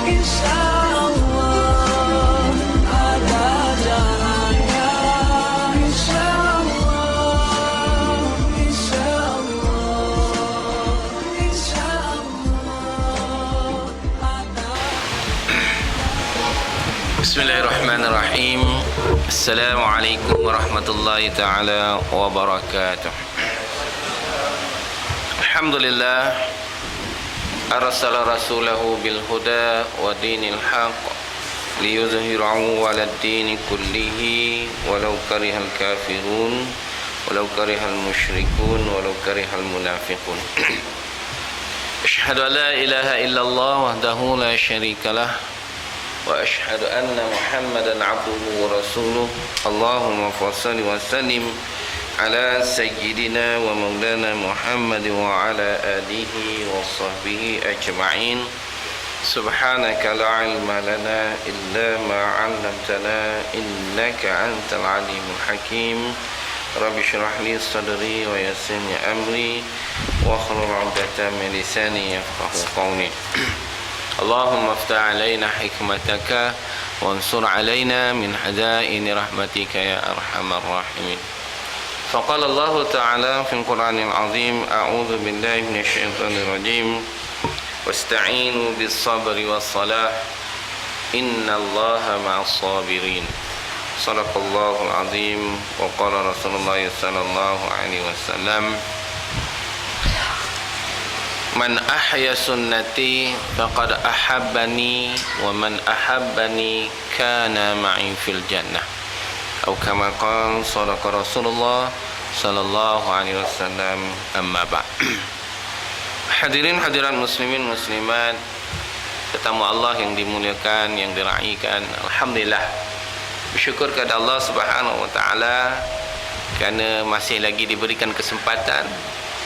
insyaallah ada jalannya, insyaallah, insyaallah, insyaallah ada. Bismillahirrahmanirrahim. Assalamualaikum warahmatullahi ta'ala wabarakatuh. Alhamdulillah arsala rasulahu bil huda wa dinil haq liyuzhirahu 'alad dini kullihi walau karihal kafirun walau karihal musyrikun walau karihal munafiqun. Asyhadu an la ilaha illallah wahdahu la syarikalah wa asyhadu anna Muhammadan abduhu wa rasuluh. Allahumma fassalli wa sallim ala sayyidina wa maulana Muhammad wa ala alihi wa sahbihi ajma'in. Subhanaka la ilma lana illa ma 'allamtana innaka antal alimul hakim. Rabbi shrah li sadri wa yassir li amri wa hlul 'uqdatam min lisani yafqahu qawli. Allahumma aftah alaina hikmataka wansur alaina min hadaini rahmatika ya arhamar rahimin. Faqala Allah Ta'ala fil Qur'anil Azim, a'udzu billahi minasyaitonir rajim, wasta'inu bis sabri was salah innallaha ma'as sabirin. Shadaqallahul azim. Wa qala Rasulullah sallallahu alaihi wasallam, man ahya sunnati faqad ahabbani wa man ahabbani kana ma'i fil jannah. Atau kama qala sadaqa Rasulullah sallallahu alaihi wasallam. Amma ba'd. Hadirin hadirat muslimin muslimat, tetamu Allah yang dimuliakan, yang diraikan, alhamdulillah bersyukur kepada Allah Subhanahu wa taala kerana masih lagi diberikan kesempatan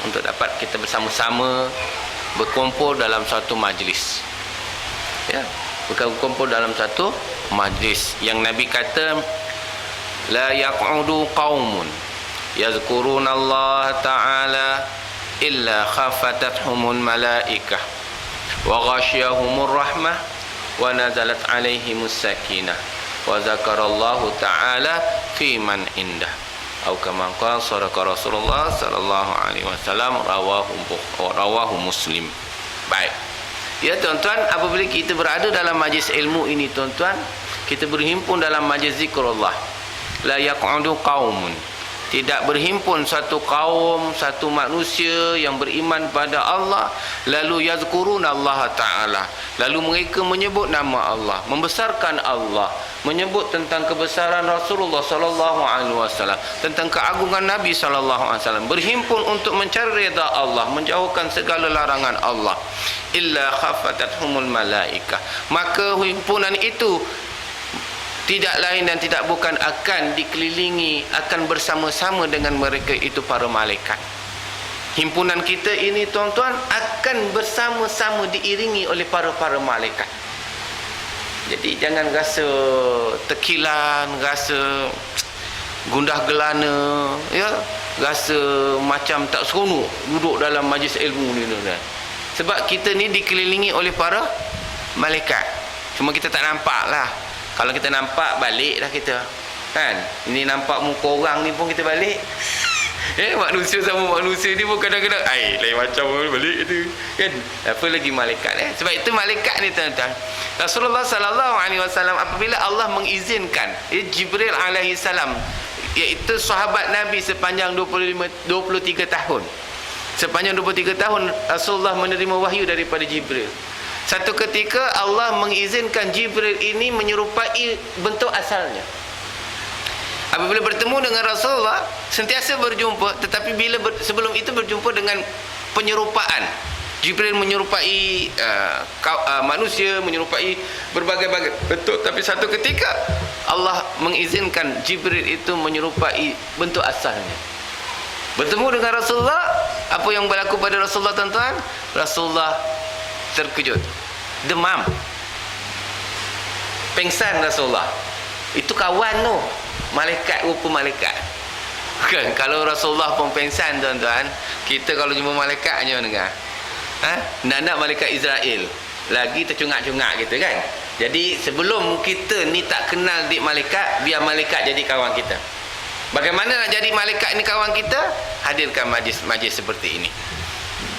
untuk dapat kita bersama-sama berkumpul dalam satu majlis. Ya, berkumpul dalam satu majlis yang Nabi kata, la yaq'udu qaumun yazkuruna Allah Ta'ala illa khafatathumul malaikah wa ghasyiyahumur rahmah wa nazalat alaihimus sakinah wa zakarallahu ta'ala fi man indah. Atau kama qala sadaqa Rasulullah sallallahu alaihi wasallam, rawahu Muslim. Baik. Ya tuan-tuan, apabila kita berada dalam majlis ilmu ini tuan-tuan, kita berhimpun dalam majlis zikrullah. La yaq'udu qaumun, tidak berhimpun satu kaum, satu manusia yang beriman pada Allah, lalu yazkuruna Allah Ta'ala, lalu mereka menyebut nama Allah, membesarkan Allah, menyebut tentang kebesaran Rasulullah sallallahu alaihi wasallam, tentang keagungan Nabi sallallahu alaihi wasallam, berhimpun untuk mencari redha Allah, menjauhkan segala larangan Allah. Illa khafatathumul malaikah, maka himpunan itu tidak lain dan tidak bukan akan dikelilingi, akan bersama-sama dengan mereka itu para malaikat. Himpunan kita ini tuan-tuan akan bersama-sama diiringi oleh para malaikat. Jadi jangan rasa tekilan, rasa gundah gelana, ya, rasa macam tak seronok duduk dalam majlis ilmu ni tuan-tuan. Sebab kita ni dikelilingi oleh para malaikat. Cuma kita tak nampak lah. Kalau kita nampak, baliklah kita. Kan? Ini nampak muka orang ni pun kita balik. Manusia sama manusia ni pun kadang-kadang lain macam balik tu. Kan? Apa lagi malaikat Sebab itu malaikat ni tuan-tuan. Rasulullah sallallahu alaihi wasallam apabila Allah mengizinkan Jibril alaihi salam, iaitu sahabat Nabi sepanjang 23 tahun. Sepanjang 23 tahun Rasulullah menerima wahyu daripada Jibril. Satu ketika Allah mengizinkan Jibril ini menyerupai bentuk asalnya. Apabila bertemu dengan Rasulullah, sentiasa berjumpa, tetapi sebelum itu berjumpa dengan penyerupaan. Jibril menyerupai manusia, menyerupai berbagai-bagai bentuk, tapi satu ketika Allah mengizinkan Jibril itu menyerupai bentuk asalnya. Bertemu dengan Rasulullah, apa yang berlaku pada Rasulullah tuan-tuan? Rasulullah terkejut, demam, pengsan Rasulullah. Itu kawan tu, malaikat, rupa malaikat. Kan, kalau Rasulullah pun pengsan tuan-tuan, kita kalau jumpa malaikat macam mana kan? Nak malaikat Israel. lagi tercungak-cungak gitu kan. Jadi sebelum kita ni tak kenal dik malaikat, biar malaikat jadi kawan kita. Bagaimana nak jadi malaikat ni kawan kita? Hadirkan majlis seperti ini.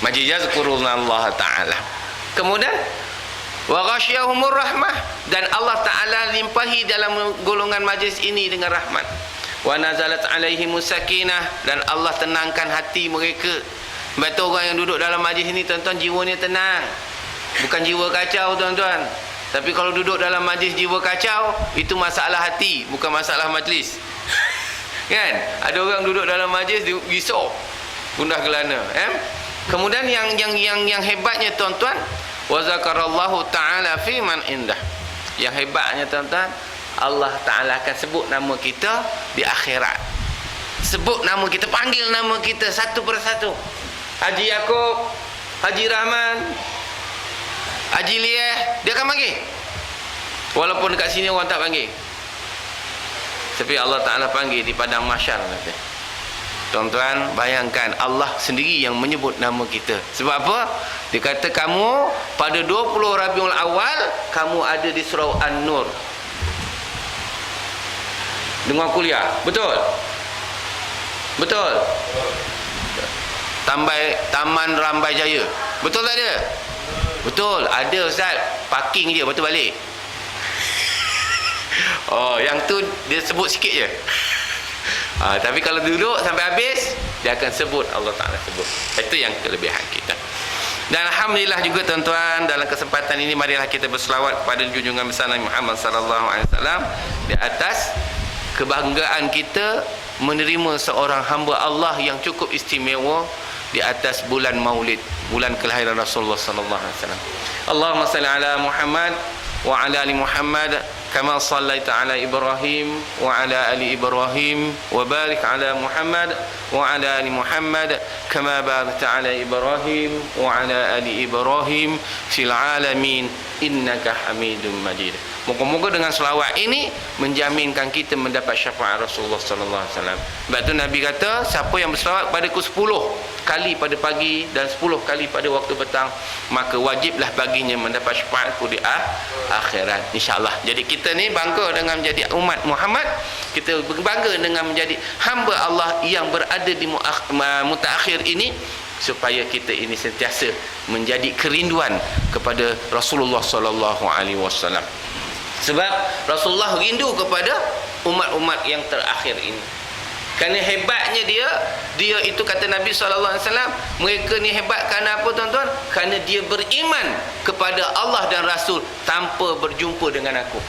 Majlis yazkurullah Ta'ala. Kemudian wa ghasyiyahumur rahmah, dan Allah Ta'ala limpahi dalam golongan majlis ini dengan rahmat. Wa nazalat alaihimus sakinah, dan Allah tenangkan hati mereka. Sebab tu orang yang duduk dalam majlis ini tuan-tuan, jiwanya tenang. Bukan jiwa kacau tuan-tuan. Tapi kalau duduk dalam majlis jiwa kacau, itu masalah hati, bukan masalah majlis. Kan? Ada orang duduk dalam majlis risau, gundah gelana, Kemudian yang hebatnya tuan-tuan, wa zakarallahu ta'ala fi man indah. Yang hebatnya tuan-tuan, Allah Ta'ala akan sebut nama kita di akhirat. Sebut nama kita, panggil nama kita satu persatu. Haji Yaakob, Haji Rahman, Haji Lieh, dia akan panggil. Walaupun dekat sini orang tak panggil, tapi Allah Ta'ala panggil di padang mahsyar nanti. Tuan-tuan, bayangkan Allah sendiri yang menyebut nama kita. Sebab apa? Dia kata kamu pada 20 Rabiul Awal, kamu ada di surau An-Nur dengar kuliah. Betul? Betul? Taman Rambai Jaya. Betul tak ada? Betul. Ada Ustaz, parking je, lepas tu balik. Oh, yang tu dia sebut sikit je. Tapi kalau duduk sampai habis, dia akan sebut, Allah Ta'ala sebut. Itu yang kelebihan kita. Dan alhamdulillah juga tuan-tuan, dalam kesempatan ini marilah kita berselawat kepada junjungan besar Nabi Muhammad sallallahu alaihi wasallam di atas kebanggaan kita menerima seorang hamba Allah yang cukup istimewa di atas bulan Maulid, bulan kelahiran Rasulullah sallallahu alaihi wasallam. Allahumma salli ala Muhammad wa ala ali Muhammad kama sallaita ala Ibrahim wa ala ali Ibrahim wa barik ala Muhammad wa ala ali Muhammad kama barakta ala Ibrahim wa ala ali Ibrahim fil alamin innaka Hamidum Majid. Moga-moga dengan selawat ini menjaminkan kita mendapat syafaat Rasulullah sallallahu alaihi wasallam. Sebab tu Nabi kata, siapa yang berselawat padaku 10 kali pada pagi dan 10 kali pada waktu petang, maka wajiblah baginya mendapat syafaatku di akhirat, insya-Allah. Jadi kita ni bangga dengan menjadi umat Muhammad, kita bangga dengan menjadi hamba Allah yang berada di mutaakhir ini, supaya kita ini sentiasa menjadi kerinduan kepada Rasulullah sallallahu alaihi wasallam. Sebab Rasulullah rindu kepada umat-umat yang terakhir ini. Kerana hebatnya dia itu kata Nabi SAW, mereka ni hebat kerana apa tuan-tuan? Kerana dia beriman kepada Allah dan Rasul tanpa berjumpa dengan aku.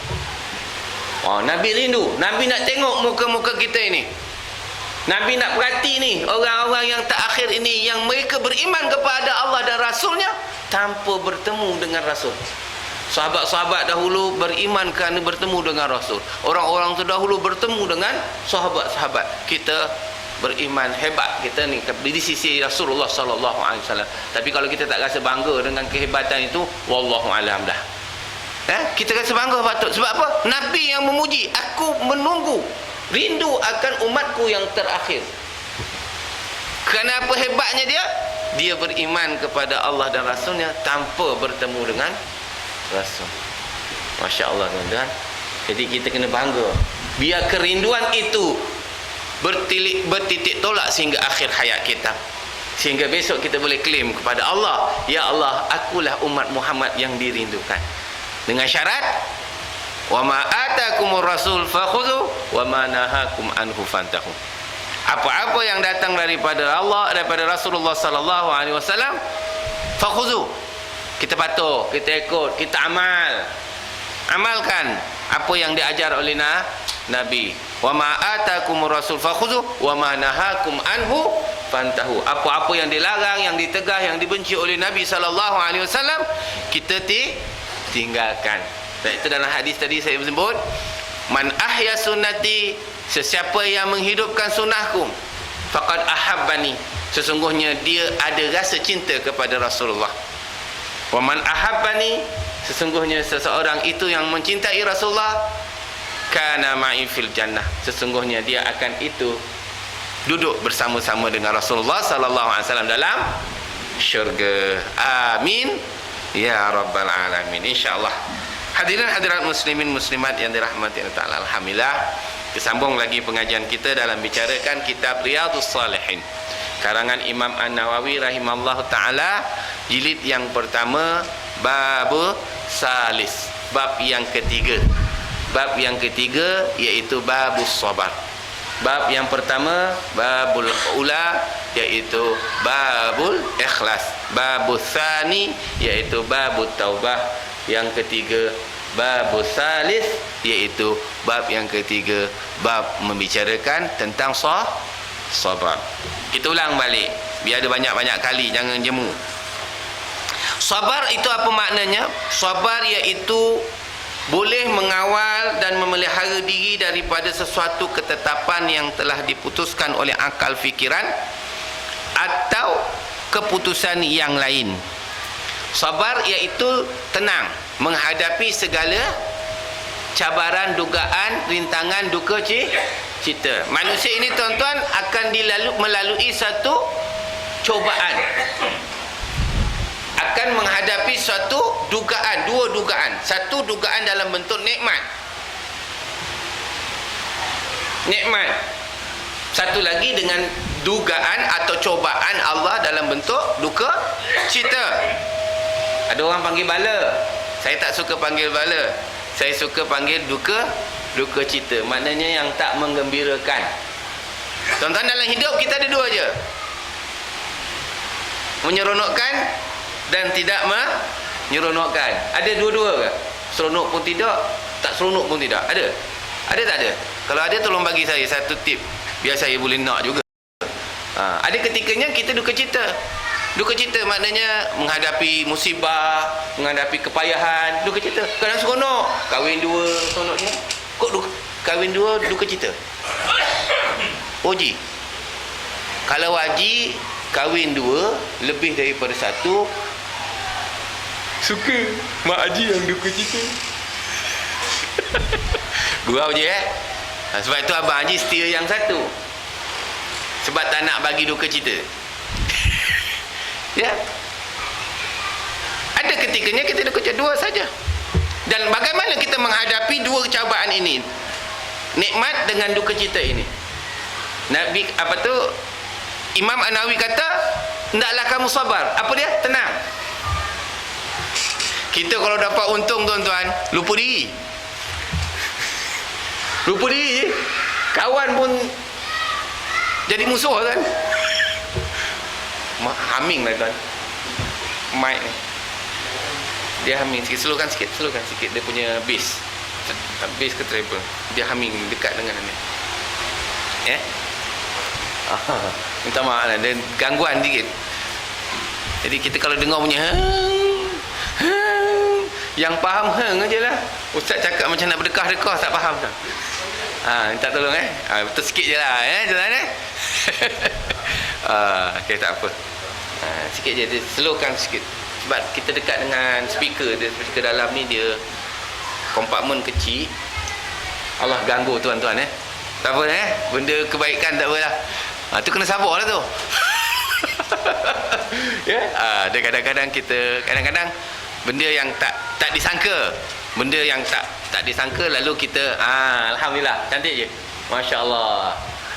Nabi rindu, Nabi nak tengok muka-muka kita ini. Nabi nak perhati ni orang-orang yang terakhir ini, yang mereka beriman kepada Allah dan Rasulnya tanpa bertemu dengan Rasul. Sahabat-sahabat dahulu beriman kerana bertemu dengan Rasul. Orang-orang terdahulu bertemu dengan sahabat-sahabat. Kita beriman hebat kita ni di sisi Rasulullah sallallahu alaihi wasallam. Tapi kalau kita tak rasa bangga dengan kehebatan itu, wallahu alam dah. Kita rasa bangga patut. Sebab apa? Nabi yang memuji, aku menunggu, rindu akan umatku yang terakhir. Kenapa hebatnya dia? Dia beriman kepada Allah dan Rasulnya tanpa bertemu dengan Rasul. Masya Allah tuan-tuan. Jadi kita kena bangga. Biar kerinduan itu bertitik tolak sehingga akhir hayat kita. Sehingga besok kita boleh klaim kepada Allah, ya Allah, akulah umat Muhammad yang dirindukan. Dengan syarat, wa ma atakumur rasul fakhudhu wa ma nahakum anhu fantahu. Apa-apa yang datang daripada Allah, daripada Rasulullah sallallahu alaihi wasallam, fakhudhu, kita patuh, kita ikut, kita amalkan apa yang diajar oleh Nabi. Wa ma atakumur rasul fakhudhu wa ma nahakum anhu fantahu. Apa-apa yang dilarang, yang ditegah, yang dibenci oleh Nabi sallallahu alaihi wasallam, kita tinggalkan. Dan itu dalam hadis tadi saya sebut, man ahya sunnati, sesiapa yang menghidupkan sunnahku, faqad ahabbani, sesungguhnya dia ada rasa cinta kepada Rasulullah. Wa man ahabbani, sesungguhnya seseorang itu yang mencintai Rasulullah, kana ma'i fil jannah, sesungguhnya dia akan itu duduk bersama-sama dengan Rasulullah sallallahu alaihi wasallam dalam syurga. Amin ya rabbal alamin. Insyaallah. Hadirin hadirat muslimin muslimat yang dirahmati Allah Taala, alhamdulillah kesambung lagi pengajian kita dalam bicarakan kitab Riyadhus Shalihin karangan Imam An-Nawawi rahimallahu taala, jilid yang pertama, bab salis, bab yang ketiga. Bab yang ketiga iaitu babus sabar. Bab yang pertama babul ula iaitu babul ikhlas. Babus tsani iaitu babut taubah. Yang ketiga babus salis iaitu bab yang ketiga, bab membicarakan tentang sabar. Kita ulang balik biar ada banyak-banyak kali, jangan jemu. Sabar itu apa maknanya? Sabar iaitu boleh mengawal dan memelihara diri daripada sesuatu ketetapan yang telah diputuskan oleh akal fikiran atau keputusan yang lain. Sabar iaitu tenang menghadapi segala cabaran, dugaan, rintangan, duka cita. Manusia ini tuan-tuan akan melalui satu cobaan, akan menghadapi suatu dugaan, dua dugaan. Satu dugaan dalam bentuk nikmat. Satu lagi dengan dugaan atau cobaan Allah dalam bentuk duka cita. Ada orang panggil bala. Saya tak suka panggil bala. Saya suka panggil duka cita. Maknanya yang tak menggembirakan. Tuan-tuan, dalam hidup kita ada dua je. Menyeronokkan dan tidak menyeronokkan. Ada dua-dua ke? Seronok pun tidak, tak seronok pun tidak. Ada? Ada tak ada? Kalau ada, tolong bagi saya satu tip biar saya boleh nak juga. Ada ketikanya kita duka cita. Duka cita maknanya menghadapi musibah, menghadapi kepayahan, duka cita. Kadang seronok, kahwin dua, seronoknya. Kok kahwin dua duka cita? Oji. Kalau haji kahwin dua lebih daripada satu, suka mak haji yang duka cita. Gurau je sebab itu abang haji setia yang satu, sebab tak nak bagi duka cita. Ya, ada ketikanya kita duka cita dua saja. Dan bagaimana kita menghadapi dua cubaan ini, nikmat dengan duka cita ini? Nabi Imam An-Nawawi kata, hendaklah kamu sabar. Apa dia? Tenang. Kita kalau dapat untung tuan-tuan, lupa diri. Lupa diri je. Kawan pun jadi musuh kan. Humming lah tuan. Mic ni. Dia humming sikit. Slowkan sikit dia punya bass. Bass ke treble. Dia humming dekat dengan ni. Minta maaf lah, dia gangguan sikit. Jadi kita kalau dengar punya yang faham aje lah. Ustaz cakap macam nak berdekah-dekah tak faham tak? Minta tolong betul sikit je lah jalan okay, tak apa. Sikit je, dia slowkan sikit. Sebab kita dekat dengan speaker dalam ni, dia kompartmen kecil. Allah ganggu tuan-tuan tak apa benda kebaikan tak apalah. Tu kena sabar lah tu. Ada kadang-kadang benda yang tak disangka, benda yang tak disangka, lalu kita alhamdulillah, cantik je, masya-Allah,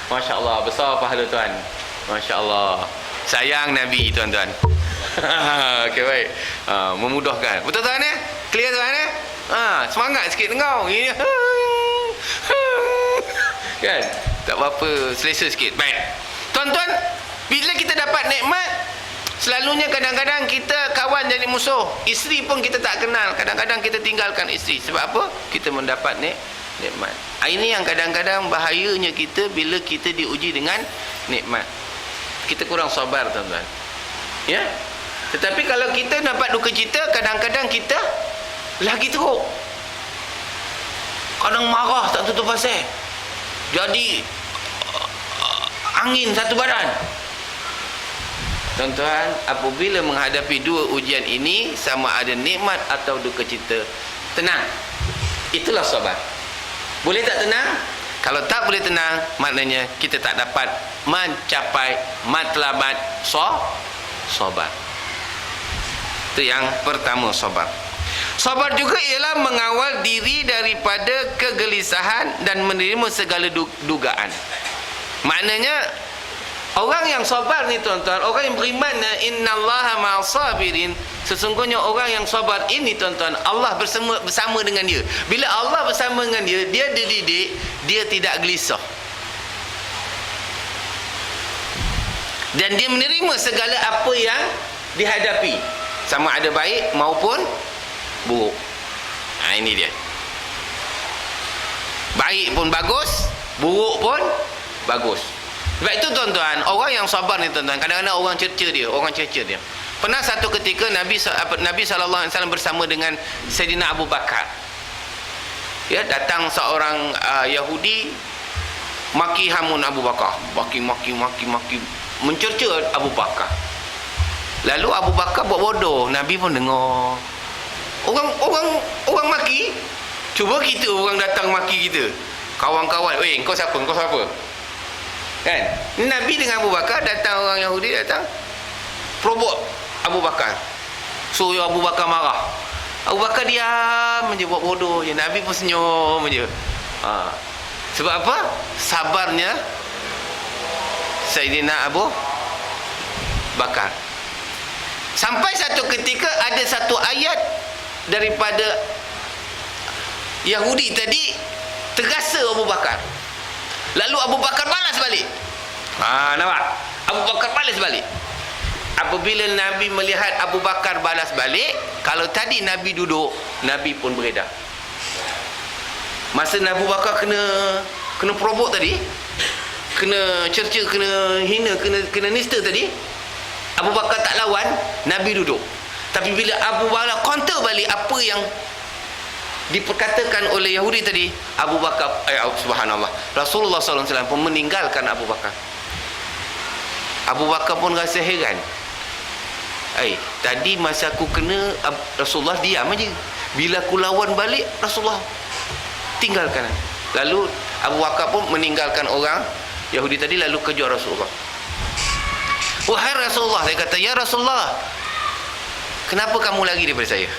masya-Allah, besar pahala tuan, masya-Allah, sayang Nabi tuan-tuan. Okey, baik. Memudahkan, betul tuan clear tuan semangat sikit dengar kan, tak apa, selesa sikit. Baik tuan-tuan, bila kita dapat nikmat, selalunya kadang-kadang kita kawan jadi musuh. Isteri pun kita tak kenal. Kadang-kadang kita tinggalkan isteri. Sebab apa? Kita mendapat nikmat. Ini yang kadang-kadang bahayanya kita bila kita diuji dengan nikmat. Kita kurang sabar tuan-tuan. Ya? Tetapi kalau kita dapat duka cita, kadang-kadang kita lagi teruk. Kadang marah tak tutup pasal. Jadi angin satu badan. Tuan-tuan, apabila menghadapi dua ujian ini, sama ada nikmat atau duka cita, tenang. Itulah sabar. Boleh tak tenang? Kalau tak boleh tenang, maknanya kita tak dapat mencapai matlabat sabar. Itu yang pertama, sabar. Sabar juga ialah mengawal diri daripada kegelisahan dan menerima segala dugaan. Maknanya orang yang sabar ni tuan-tuan, orang yang beriman, innallaha ma'as sabirin, sesungguhnya orang yang sabar ini tuan-tuan, Allah bersama dengan dia. Bila Allah bersama dengan dia, dia dididik, dia tidak gelisah. Dan dia menerima segala apa yang dihadapi, sama ada baik maupun buruk. Ini dia. Baik pun bagus, buruk pun bagus. Sebab itu tuan-tuan, orang yang sabar ni tuan-tuan, kadang-kadang orang cerca dia. Pernah satu ketika Nabi SAW bersama dengan Sayyidina Abu Bakar. Ya, datang seorang Yahudi maki hamun Abu Bakar. Maki, mencerca Abu Bakar. Lalu Abu Bakar buat bodoh, Nabi pun dengar. Orang maki, cuba kita orang datang maki kita. Kawan-kawan, kau siapa? Kan? Nabi dengan Abu Bakar, datang orang Yahudi datang probok Abu Bakar. Suruh Abu Bakar marah. Abu Bakar diam je, buat bodoh je. Nabi pun senyum je. Sebab apa? Sabarnya Sayyidina Abu Bakar. Sampai satu ketika ada satu ayat daripada Yahudi tadi terasa Abu Bakar. Lalu Abu Bakar balas balik. Nampak? Abu Bakar balas balik. Apabila Nabi melihat Abu Bakar balas balik, kalau tadi Nabi duduk, Nabi pun beredar. Masa Abu Bakar kena probok tadi, kena cerca, kena hina, kena nista tadi, Abu Bakar tak lawan, Nabi duduk. Tapi bila Abu Bakar counter balik apa yang diperkatakan oleh Yahudi tadi, Abu Bakar, subhanallah, Rasulullah SAW pun meninggalkan Abu Bakar. Abu Bakar pun rasa heran. Tadi masa aku kena, Rasulullah diam aja. Bila aku lawan balik, Rasulullah tinggalkan. Lalu Abu Bakar pun meninggalkan orang Yahudi tadi, lalu kejar Rasulullah. Wahai Rasulullah, dia kata, ya Rasulullah, kenapa kamu lari daripada saya?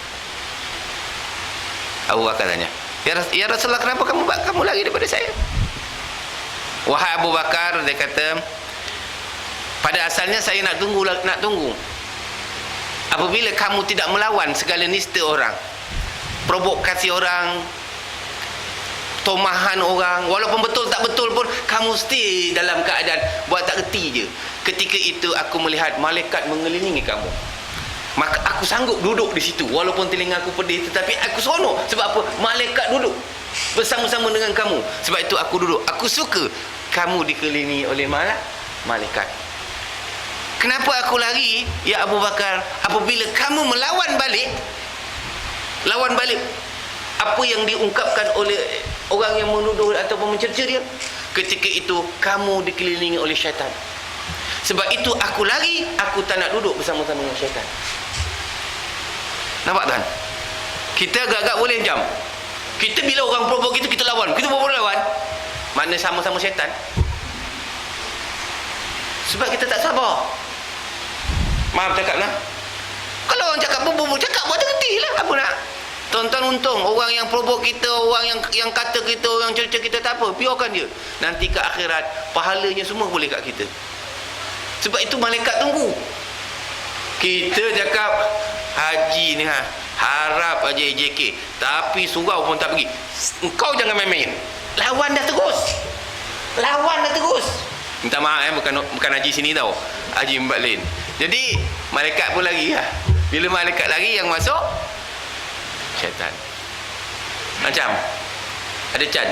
Abu Bakar tanya, ya Rasulullah, kenapa kamu lari daripada saya? Wahai Abu Bakar, dia kata, pada asalnya saya nak tunggu. Apabila kamu tidak melawan segala nista orang, provokasi orang, tomahan orang, walaupun betul tak betul pun, kamu stay dalam keadaan buat tak reti je. Ketika itu aku melihat malaikat mengelilingi kamu, maka aku sanggup duduk di situ walaupun telinga aku pedih, tetapi aku seronok. Sebab apa? Malaikat duduk bersama-sama dengan kamu. Sebab itu aku duduk. Aku suka kamu dikelilingi oleh malaikat. Kenapa aku lari, ya Abu Bakar? Apabila kamu melawan balik apa yang diungkapkan oleh orang yang menuduh ataupun mencerca dia, ketika itu kamu dikelilingi oleh syaitan. Sebab itu aku lari, aku tak nak duduk bersama-sama dengan syaitan. Nampak tuan? Kita agak-agak boleh jam. Kita bila orang provok kita lawan. Kita boleh lawan. Maknanya sama-sama syaitan. Sebab kita tak sabar. Maaf cakap lah. Kalau orang cakap buat henti lah. Apa nak? Tuan-tuan, untung orang yang provok kita, orang yang kata kita, orang cerca kita, tak apa, biarkan dia. Nanti ke akhirat pahalanya semua boleh kat kita. Sebab itu malaikat tunggu. Kita cakap haji ni harap aja JK, tapi surau pun tak pergi. Engkau jangan main-main. Lawan dah terus. Minta maaf bukan haji sini tau, haji Mbak Lin. Jadi malaikat pun lari lah. Bila malaikat lari, yang masuk syaitan. Macam ada can.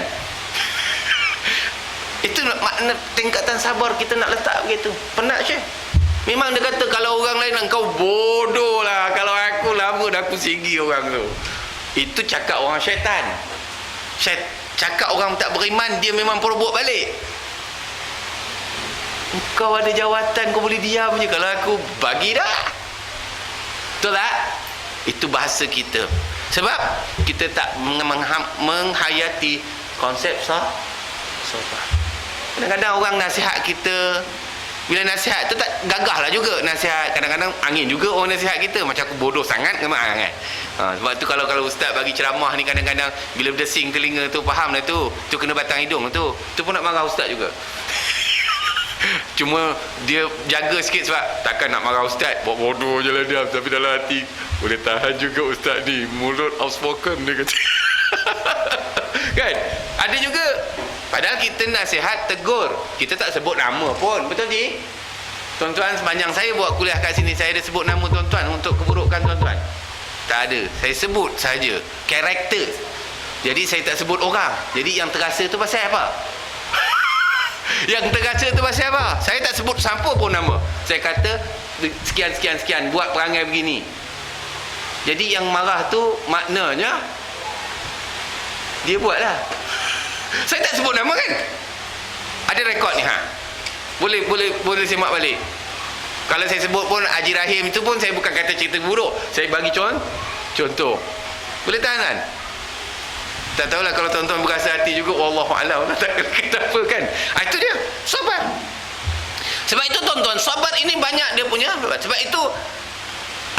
Itu makna tingkatan sabar kita nak letak begitu. Penat Syekh. Memang dia kata kalau orang lain kau bodoh lah, kalau aku lama dah aku sigi orang tu. Itu cakap orang syaitan. Cakap orang tak beriman, dia memang perbuat balik. Kau ada jawatan, kau boleh diam je. Kalau aku bagi dah. Betul tak? Itu bahasa kita. Sebab kita tak menghayati konsep sabar. Kadang-kadang orang nasihat kita, Bila nasihat tu tak gagah lah juga nasihat. Kadang-kadang angin juga orang nasihat kita. Macam aku bodoh sangat ke mak kan. Sebab tu kalau ustaz bagi ceramah ni kadang-kadang bila berdesing telinga tu, faham lah tu. Tu kena batang hidung tu. Tu pun nak marah ustaz juga. Cuma dia jaga sikit sebab takkan nak marah ustaz. Buat bodoh je lah dia. Tapi dalam hati boleh tahan juga ustaz ni. Mulut outspoken dia kata. Kan? Ada juga. Padahal kita nasihat, tegur. Kita tak sebut nama pun. Betul Ji? Tuan-tuan, sepanjang saya buat kuliah kat sini, saya ada sebut nama tuan-tuan untuk keburukan tuan-tuan? Tak ada. Saya sebut saja karakter. Jadi saya tak sebut orang. Jadi yang terasa tu pasal apa? Yang terasa tu pasal apa? Saya tak sebut siapa pun nama. Saya kata sekian buat perangai begini. Jadi yang marah tu maknanya dia buatlah. Saya tak sebut nama kan? Ada rekod ni Boleh semak balik. Kalau saya sebut pun Haji Rahim itu pun saya bukan kata cerita buruk. Saya bagi contoh. Boleh tahan kan? Tak tahulah kalau tuan-tuan berasa hati juga, wallahualam, tak kata apa kan. Itu dia, sabar. Sebab itu tuan-tuan, sabar ini banyak dia punya. Sebab itu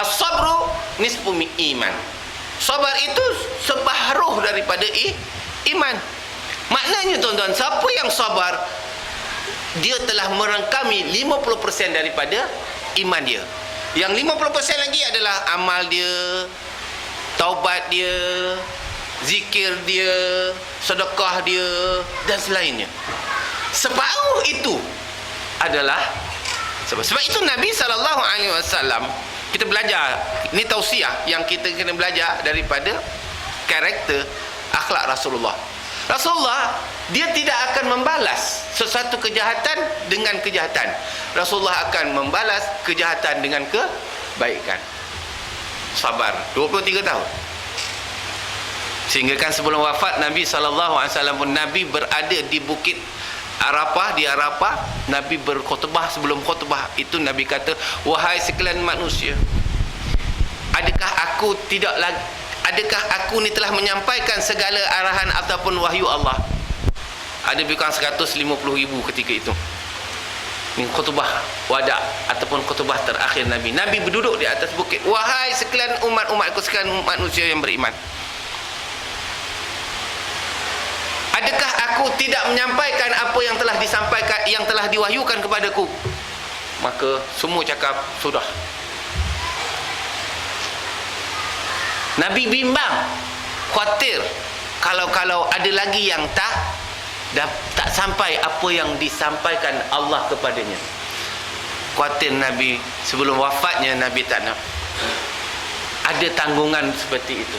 as-sabru nisfu iman. Sabar itu separuh daripada iman. Maknanya tuan-tuan, siapa yang sabar, dia telah merangkami 50% daripada iman dia. Yang 50% lagi adalah amal dia, taubat dia, zikir dia, sedekah dia dan selainnya. Separuh itu adalah sebab itu Nabi SAW, kita belajar, ini tausiah yang kita kena belajar daripada karakter akhlak Rasulullah. Rasulullah, dia tidak akan membalas sesuatu kejahatan dengan kejahatan. Rasulullah akan membalas kejahatan dengan kebaikan. Sabar 23 tahun. Sehingga kan sebelum wafat Nabi SAW pun, Nabi berada di bukit Arafah, di Arafah, Nabi berkhutbah. Sebelum khutbah itu Nabi kata, wahai sekalian manusia, adakah aku ni telah menyampaikan segala arahan ataupun wahyu Allah? Ada lebih kurang 150,000 ketika itu. Ini khutbah wada ataupun khutbah terakhir Nabi. Nabi berduduk di atas bukit. Wahai sekalian umat-umatku, sekalian manusia yang beriman, adakah aku tidak menyampaikan apa yang telah disampaikan, yang telah diwahyukan kepadaku? Maka semua cakap sudah. Nabi bimbang, khawatir kalau ada lagi yang tak sampai apa yang disampaikan Allah kepadanya. Khawatir Nabi sebelum wafatnya, Nabi tak nak ada tanggungan seperti itu.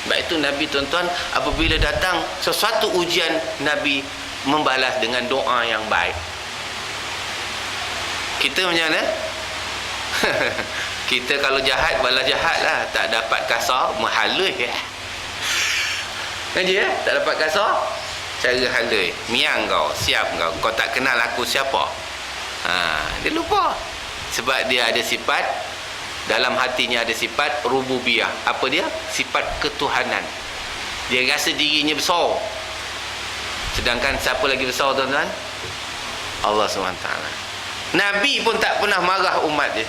Sebab itu Nabi, tuan-tuan, apabila datang sesuatu ujian, Nabi membalas dengan doa yang baik. Kita macam mana? Kita kalau jahat, balas jahat lah. Tak dapat kasar, menghalui ya. Kan je ya? Tak dapat kasar, cara halui. Miang kau, siap kau tak kenal aku siapa. Dia lupa. Sebab dia ada sifat, dalam hatinya ada sifat rububiyah. Apa dia? Sifat ketuhanan. Dia rasa dirinya besar. Sedangkan siapa lagi besar, tuan-tuan? Allah SWT. Nabi pun tak pernah marah umat dia.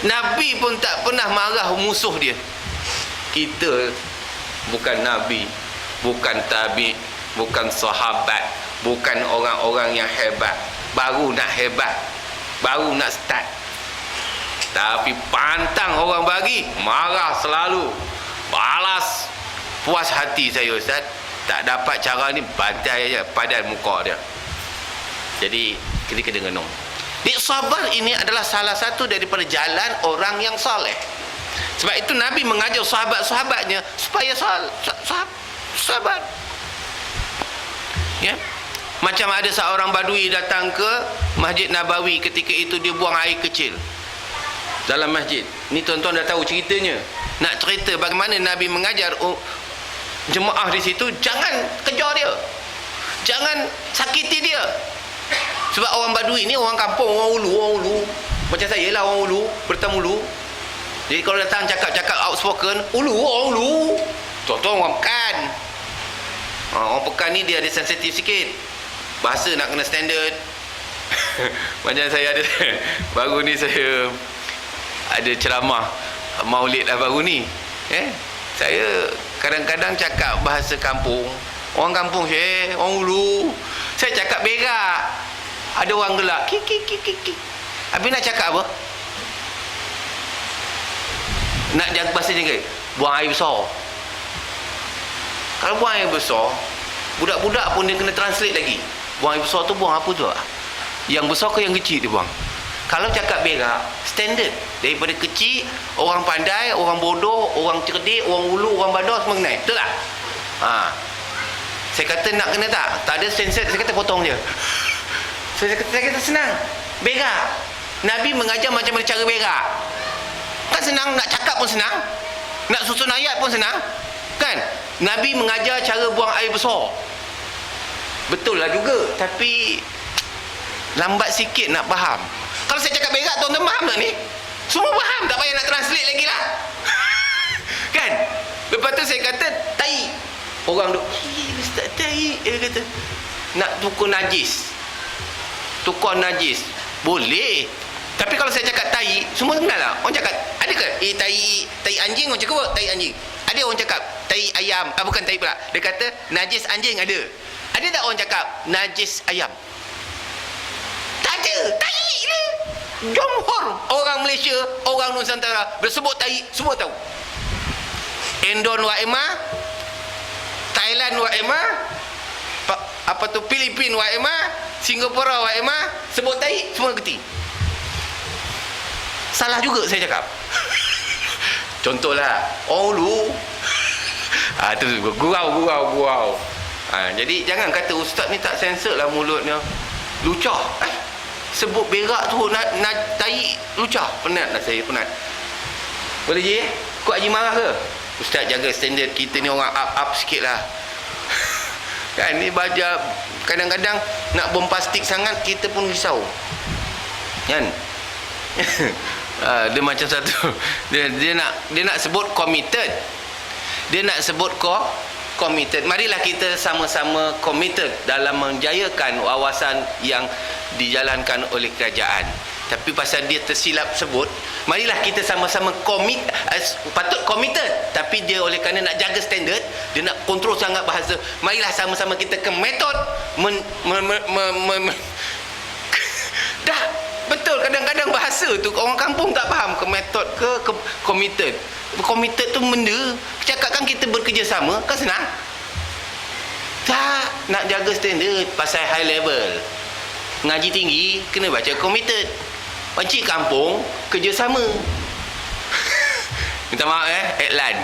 Nabi pun tak pernah marah musuh dia. Kita bukan Nabi, bukan tabi, bukan sahabat, bukan orang-orang yang hebat. Baru nak hebat, baru nak start. Tapi pantang orang bagi, marah selalu, balas. Puas hati saya, Ustaz. Tak dapat cara ni, bantai aja padan muka dia. Jadi kita kena genung. Sabar ini adalah salah satu daripada jalan orang yang soleh. Sebab itu Nabi mengajar sahabat-sahabatnya supaya sabar. Ya. Macam ada seorang badui datang ke Masjid Nabawi, ketika itu dia buang air kecil dalam masjid. Ni tuan-tuan dah tahu ceritanya. Nak cerita bagaimana Nabi mengajar jemaah di situ, jangan kejar dia, jangan sakiti dia. Sebab orang badui ni orang kampung, orang ulu. Macam saya lah, orang ulu, bertamu ulu. Jadi kalau datang cakap outspoken, orang ulu. Tuan-tuan orang pekan. Orang pekan ni dia ada sensitif sikit. Bahasa nak kena standard. Macam saya ada baru ni saya ada ceramah Maulid lah baru ni. Saya kadang-kadang cakap bahasa kampung. Orang kampung saya, orang Ulu. Saya cakap berak. Ada orang gelak. Kik kik kik kik kik. Habis nak cakap apa? Nak jaga bahasa jaga. Buang air besar. Kalau buang air besar, budak-budak pun dia kena translate lagi. Buang air besar tu buang apa tu? Yang besar ke yang kecil dia buang? Kalau cakap berak, standard. Daripada kecil, orang pandai, orang bodoh, orang cerdik, orang Ulu, orang Bandar semua kenal. Betul tak? Saya kata nak kena tak? Tak ada sensor, saya kata potong je. Saya kata senang. Berak. Nabi mengajar macam mana cara berak. Kan senang, nak cakap pun senang. Nak susun ayat pun senang. Kan? Nabi mengajar cara buang air besar. Betul lah juga. Tapi lambat sikit nak faham. Kalau saya cakap berak, tuan-tuan faham tak ni? Semua faham, tak payah nak translate lagi lah. Kan? Lepas tu saya kata tai. Orang duk, ustaz tai. Dia kata nak tukar najis. Tukar najis boleh. Tapi kalau saya cakap tai, semua kenal lah. Orang cakap, ada ke? Tai anjing, orang cakap apa? Tai anjing. Ada orang cakap tai ayam. Bukan tai pula. Dia kata najis anjing ada. Ada tak orang cakap najis ayam? Tak ada. Tai dia. Jomhor orang Malaysia, orang Nusantara bersebut tai, semua tahu. Indon wa Emma, Thailand wa Emma, apa tu Filipin wa Emma, Singapura wa Emma, sebut tai semua kerti. Salah juga saya cakap. Contohlah orang Ulu. Tu gurau. Jadi jangan kata ustaz ni tak sensor lah mulutnya. Lucah. Sebut berak tu nak tai lucah. Penat lah saya, penat. Boleh je? Kau Haji marah ke? Ustaz jaga standard kita ni orang up sikit lah. Kan ni baca kadang-kadang nak bombastik sangat kita pun risau. Kan? Dia macam satu dia nak sebut committed. Dia nak sebut committed. Marilah kita sama-sama committed dalam menjayakan wawasan yang dijalankan oleh kerajaan. Tapi pasal dia tersilap sebut, marilah kita sama-sama patut committed, tapi dia oleh kerana nak jaga standard, dia nak kontrol sangat bahasa. Marilah sama-sama kita ke metod dah betul. Kadang-kadang bahasa tu orang kampung tak faham, ke metod ke committed. Committed tu benda cakapkan kita bekerjasama kan senang. Tak, nak jaga standard pasal high level. Ngaji tinggi kena baca committed. Pakcik kampung kerjasama. Minta maaf iklan.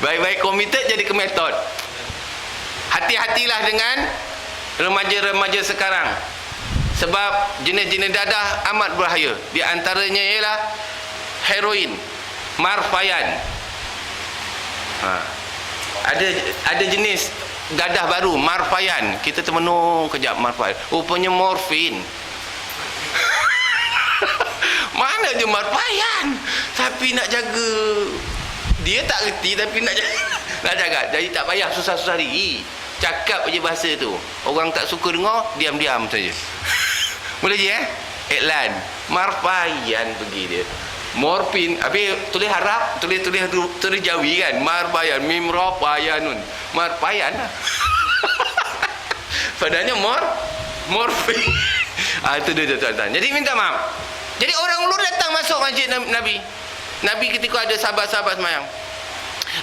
Baik-baik committed jadi ke metod. Hati-hatilah dengan remaja-remaja sekarang. Sebab jenis-jenis dadah amat berbahaya. Di antaranya ialah heroin, marfayan. Ada jenis dadah baru, marfayan. Kita termenung kejap marfayan. Rupanya morfin. Mana je marfayan? Tapi nak jaga. Dia tak reti tapi nak jaga. Jadi tak payah susah-susah diri. Cakap je bahasa tu. Orang tak suka dengar, diam-diam saja. Boleh je iklan. Marfayan pergi dia. Morfin, habis tulis Arab, tulis Jawi kan. Marfayan, mim ra fayanun. Marfayan lah. Padahal morfin. Itu dia tuan-tuan. Jadi minta maaf. Jadi orang Ulu datang masuk masjid Nabi. Nabi ketika ada sahabat-sahabat semayang.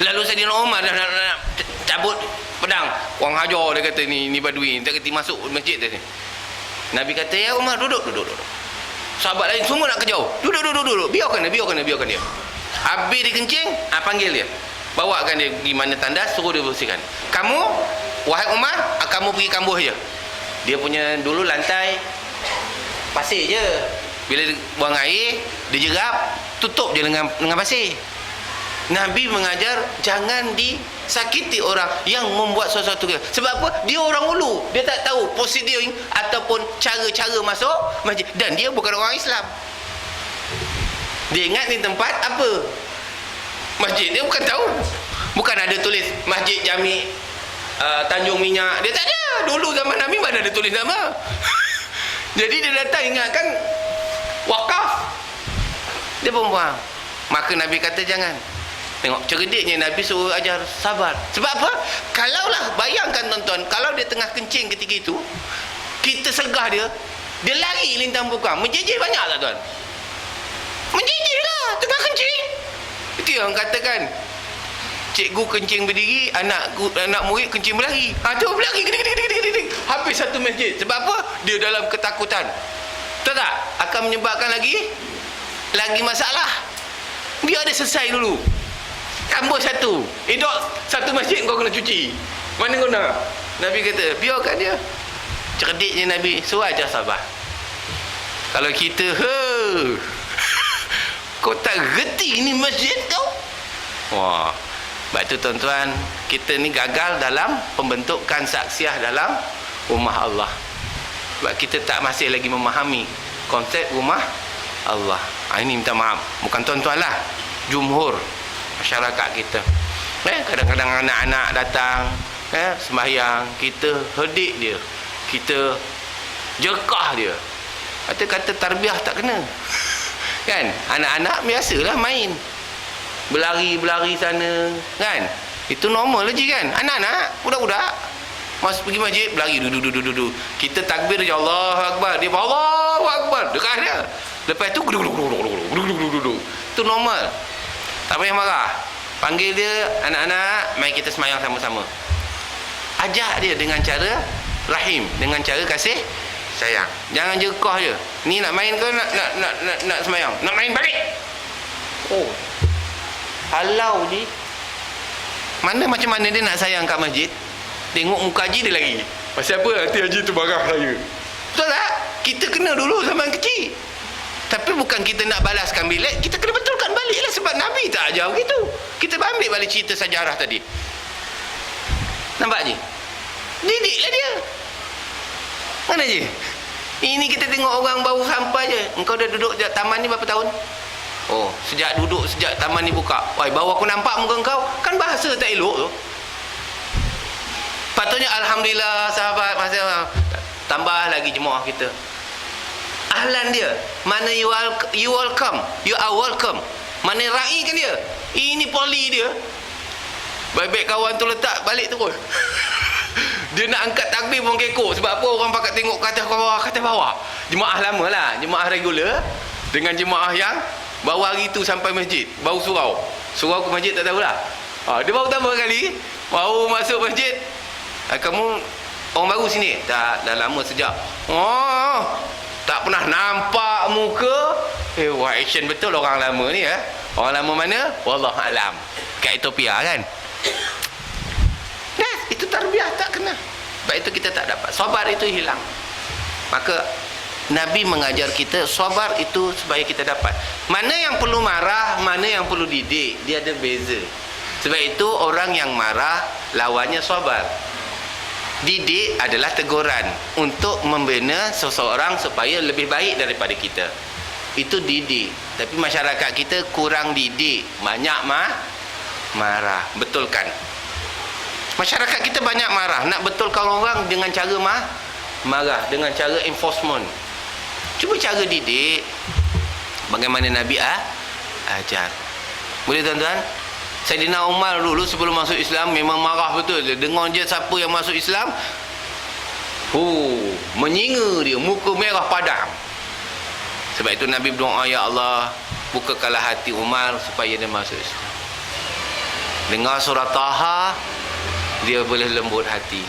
Lalu Saidina Umar dah nak cabut pedang. Orang hajar dia kata ni badui, tak kerti masuk masjid tadi. Nabi kata, "Ya Umar, duduk. Sahabat lain semua nak kejauh. Duduk. Biarkan dia. Habis dia kencing, panggil dia. Bawakan dia pergi mana tandas, suruh dia bersihkan. Kamu, wahai Umar, kamu pergi kambuh je. Dia punya dulu lantai pasir je. Bila dia buang air, dia jerap, tutup je dengan pasir. Nabi mengajar jangan disakiti orang yang membuat sesuatu. Sebab apa? Dia orang Ulu. Dia tak tahu proseduring ataupun cara-cara masuk masjid. Dan dia bukan orang Islam. Dia ingat ni tempat apa? Masjid. Dia bukan tahu. Bukan ada tulis Masjid Jami Tanjung Minyak. Dia tak ada. Dulu zaman Nabi mana ada tulis nama. Jadi dia datang ingatkan wakaf. Dia pun buang. Maka Nabi kata jangan. Tengok cerdiknya Nabi suruh ajar sabar. Sebab apa? Kalaulah bayangkan tuan-tuan, kalau dia tengah kencing ketika itu, kita segah dia, dia lari lintang pukang. Menjejih banyak tak tuan? Menjejih lah tengah kencing. Itu yang katakan cikgu kencing berdiri, anak murid kencing berlari. Tu berlari gede. Habis satu masjid. Sebab apa? Dia dalam ketakutan. Tahu tak? Akan menyebabkan lagi masalah. Biar dia selesai dulu. Tambah satu. Dok, satu masjid kau kena cuci. Mana kau nak? Nabi kata, biarkan dia. Cerdiknya Nabi, suruh ajar sabar. Kalau kita, kau tak reti ni masjid kau. Wah. Sebab tu tuan-tuan, kita ni gagal dalam pembentukan saksiah dalam rumah Allah. Sebab kita tak masih lagi memahami konsep rumah Allah. Ini minta maaf. Bukan tuan-tuan lah. Jumhur masyarakat kita. Kadang-kadang anak-anak datang, sembahyang, kita herdik dia. Kita jerkah dia. Kata-kata tarbiyah tak kena. Kan? Anak-anak biasalah main. Berlari sana. Kan? Itu normal je kan? Anak-anak, budak-budak. Mas pergi masjid, berlari. Duduk. Kita takbir je, Allahu Akbar. Dia Allahu Akbar. Dekat dia. Lepas tu, itu normal. Tak payah marah. Panggil dia, anak-anak, mari kita semayang sama-sama. Ajak dia dengan cara rahim, dengan cara kasih sayang. Jangan jerkah je. Ni nak main ke nak semayang? Nak main balik. Oh. Halau je. Macam mana dia nak sayang kat masjid? Tengok muka haji dia lagi. Pasal apa? Nanti haji tu marah saya. Betul tak? Kita kena dulu zaman kecil. Tapi bukan kita nak balaskan bilik, kita kena betulkan balik lah. Sebab Nabi tak ajar begitu. Kita ambil balik cerita sejarah tadi. Nampak je? Didiklah dia. Mana je? Ini kita tengok orang baru sampai je. Engkau dah duduk sejak taman ni berapa tahun? Oh, sejak taman ni buka. Wah, baru aku nampak muka engkau. Kan bahasa tak elok tu. Patutnya Alhamdulillah sahabat, tambah lagi jemaah kita. Ahlan dia. Mana you welcome. You are welcome. Mana ra'i kan dia. Ini poli dia. Baik-baik kawan tu letak balik terus. Dia nak angkat takbir pun kekok. Sebab apa? Orang pakat tengok kata bawah. Jemaah lama lah. Jemaah regular. Dengan jemaah yang baru hari tu sampai masjid. Baru surau ke masjid tak tahulah. Dia baru tambah kali. Baru masuk masjid. Kamu orang baru sini? Tak, dah lama sejak. Oh, tak pernah nampak muka. Wah, action betul orang lama ni ya. Orang lama mana? Wallahualam. Kat Ethiopia kan. Nah, itu tarbiyah tak kena. Sebab itu kita tak dapat. Sabar itu hilang. Maka Nabi mengajar kita sabar itu supaya kita dapat. Mana yang perlu marah, mana yang perlu didik, dia ada beza. Sebab itu orang yang marah lawannya sabar. Didik adalah teguran untuk membina seseorang supaya lebih baik daripada kita. Itu didik. Tapi masyarakat kita kurang didik, banyak marah. Betulkan. Masyarakat kita banyak marah. Nak betulkan orang dengan cara marah, dengan cara enforcement. Cuba cara didik bagaimana Nabi ajar. Boleh tuan-tuan? Saidina Umar dulu sebelum masuk Islam memang marah betul. Dia dengar je siapa yang masuk Islam, menyinga dia, muka merah padam. Sebab itu Nabi berdoa, ya Allah, bukakanlah hati Umar supaya dia masuk Islam. Dengar surah Taha, dia boleh lembut hati.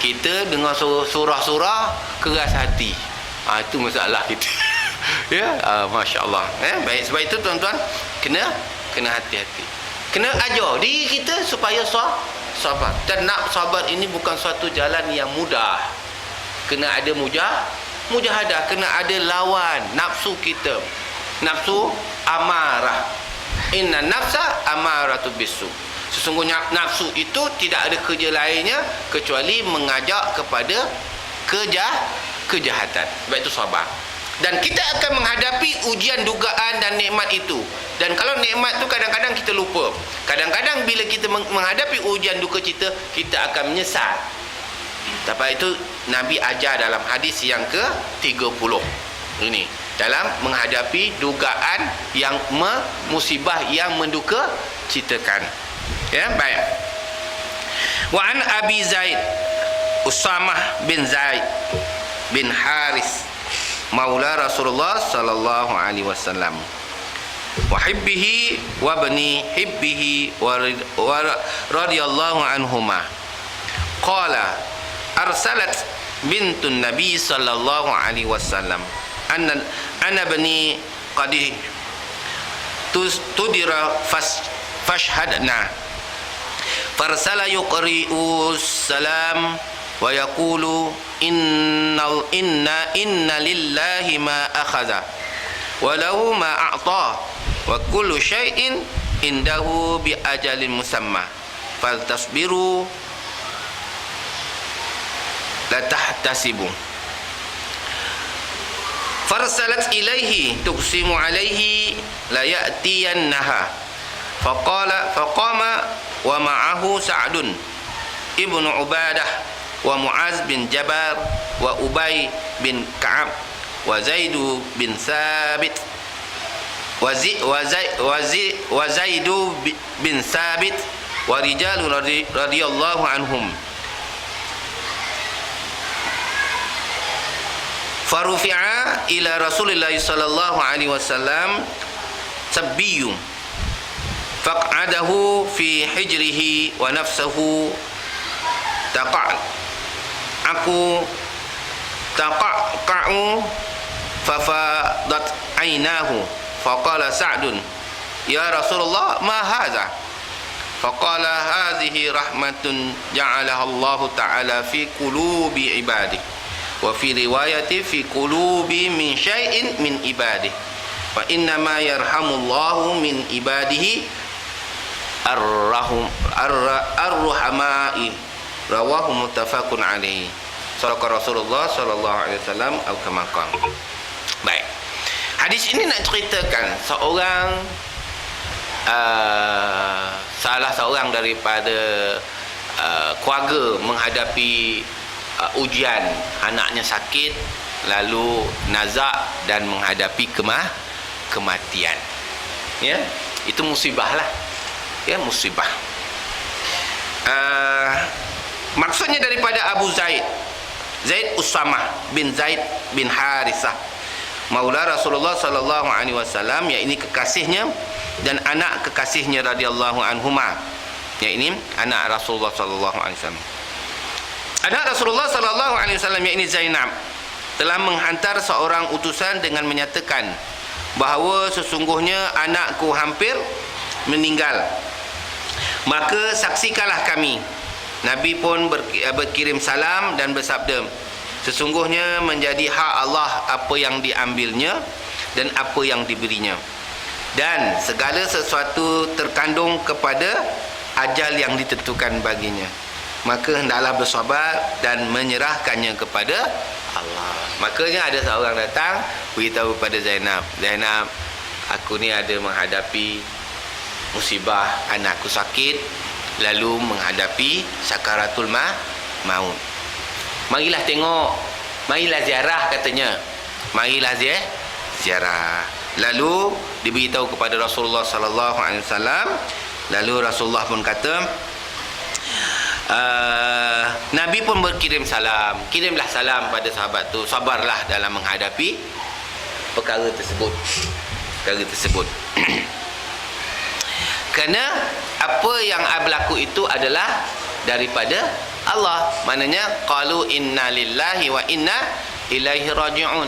Kita dengar surah-surah keras hati. Itu masalah kita. Ya, masya-Allah. Baik, sebab itu tuan-tuan kena hati-hati. Kena ajar diri kita supaya sabar. Dan nak sabar ini bukan suatu jalan yang mudah. Kena ada mujahadah, kena ada lawan nafsu kita. Nafsu amarah. Inna nafsa amaratu bisu. Sesungguhnya nafsu itu tidak ada kerja lainnya kecuali mengajak kepada kejahatan. Sebab itu sabar. Dan kita akan menghadapi ujian dugaan dan nikmat itu. Dan kalau nikmat tu kadang-kadang kita lupa. Kadang-kadang bila kita menghadapi ujian duka cita, kita akan menyesal. Tapi itu Nabi ajar dalam hadis yang ke-30 ini, dalam menghadapi dugaan yang musibah yang menduka citakan. Ya, baik. Wa an Abi Zaid Usamah bin Zaid bin Haris maula Rasulullah sallallahu alaihi wasallam wa hibbihi wa bani hibbihi wa radhiyallahu anhuma qala arsalat bintun nabi sallallahu alaihi wasallam ana bani qad tudira fashhadna farsala yuqri'u salam wa yaqulu inna lillahi ma akhadha wa lahu ma a'ta wa kullu syai'in indahu bi ajalin musamma faltasbiru la tahtasibu farsalat ilaihi tuqsimu alaihi la ya'tiyannaha faqama wa ma'ahu Sa'dun ibnu Ubadah wa Muaz bin Jabal wa Ubay bin Ka'ab wa Zaid bin Sabit wa Zaid bin Sabit wa rijal radhiyallahu anhum farufi'a ila Rasulillah sallallahu alaihi wasallam sabiyyun faq'adahu fi hijrihi wa nafsuhu taqa'u fafadat aynahu faqala Sa'dun ya Rasulullah ma hadha faqala hadhihi rahmatun ja'alaha Allah ta'ala fi qulubi ibadihi wa fi riwayati fi qulubi min syai'in min ibadihi wa innama yarhamullahu min ibadihi ar-ruhama'i rawahu muttafaqun alaihi. Sallallahu Rasulullah sallallahu alaihi wasallam atau kama qala. Baik. Hadis ini nak ceritakan seorang salah seorang daripada keluarga menghadapi ujian, anaknya sakit, lalu nazak dan menghadapi kematian. Ya, itu musibah lah. Ya, musibah. Maksudnya daripada Abu Zaid Usamah bin Zaid bin Harisah maula Rasulullah sallallahu alaihi wasallam, yakni kekasihnya dan anak kekasihnya radhiyallahu anhuma, yakni anak Rasulullah sallallahu alaihi wasallam. Anak Rasulullah sallallahu alaihi wasallam yakni Zainab telah menghantar seorang utusan dengan menyatakan bahawa sesungguhnya anakku hampir meninggal. Maka saksikanlah kami. Nabi pun berkirim salam dan bersabda, sesungguhnya menjadi hak Allah apa yang diambilnya dan apa yang diberinya, dan segala sesuatu terkandung kepada ajal yang ditentukan baginya. Maka hendaklah bersabar dan menyerahkannya kepada Allah. Makanya ada seorang datang beritahu kepada Zainab, aku ni ada menghadapi musibah, anakku sakit, lalu menghadapi sakaratul maut. Marilah tengok, marilah ziarah katanya. Marilah ziarah. Lalu diberitahu kepada Rasulullah sallallahu alaihi wasallam. Lalu Rasulullah pun kata, Nabi pun berkirim salam. Kirimlah salam pada sahabat tu, sabarlah dalam menghadapi perkara tersebut. Kerana apa yang berlaku itu adalah daripada Allah. Maknanya qalu inna lillahi wa inna ilaihi raji'un.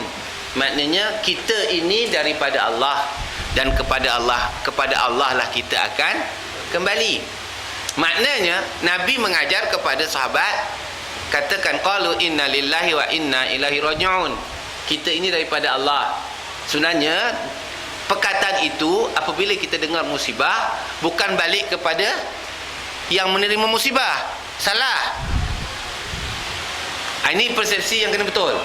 Maknanya kita ini daripada Allah dan kepada Allah lah kita akan kembali. Maknanya Nabi mengajar kepada sahabat, katakan qalu inna lillahi wa inna ilaihi raji'un. Kita ini daripada Allah. Sebenarnya perkataan itu apabila kita dengar musibah, bukan balik kepada yang menerima musibah. Salah. Ini persepsi yang kena betul.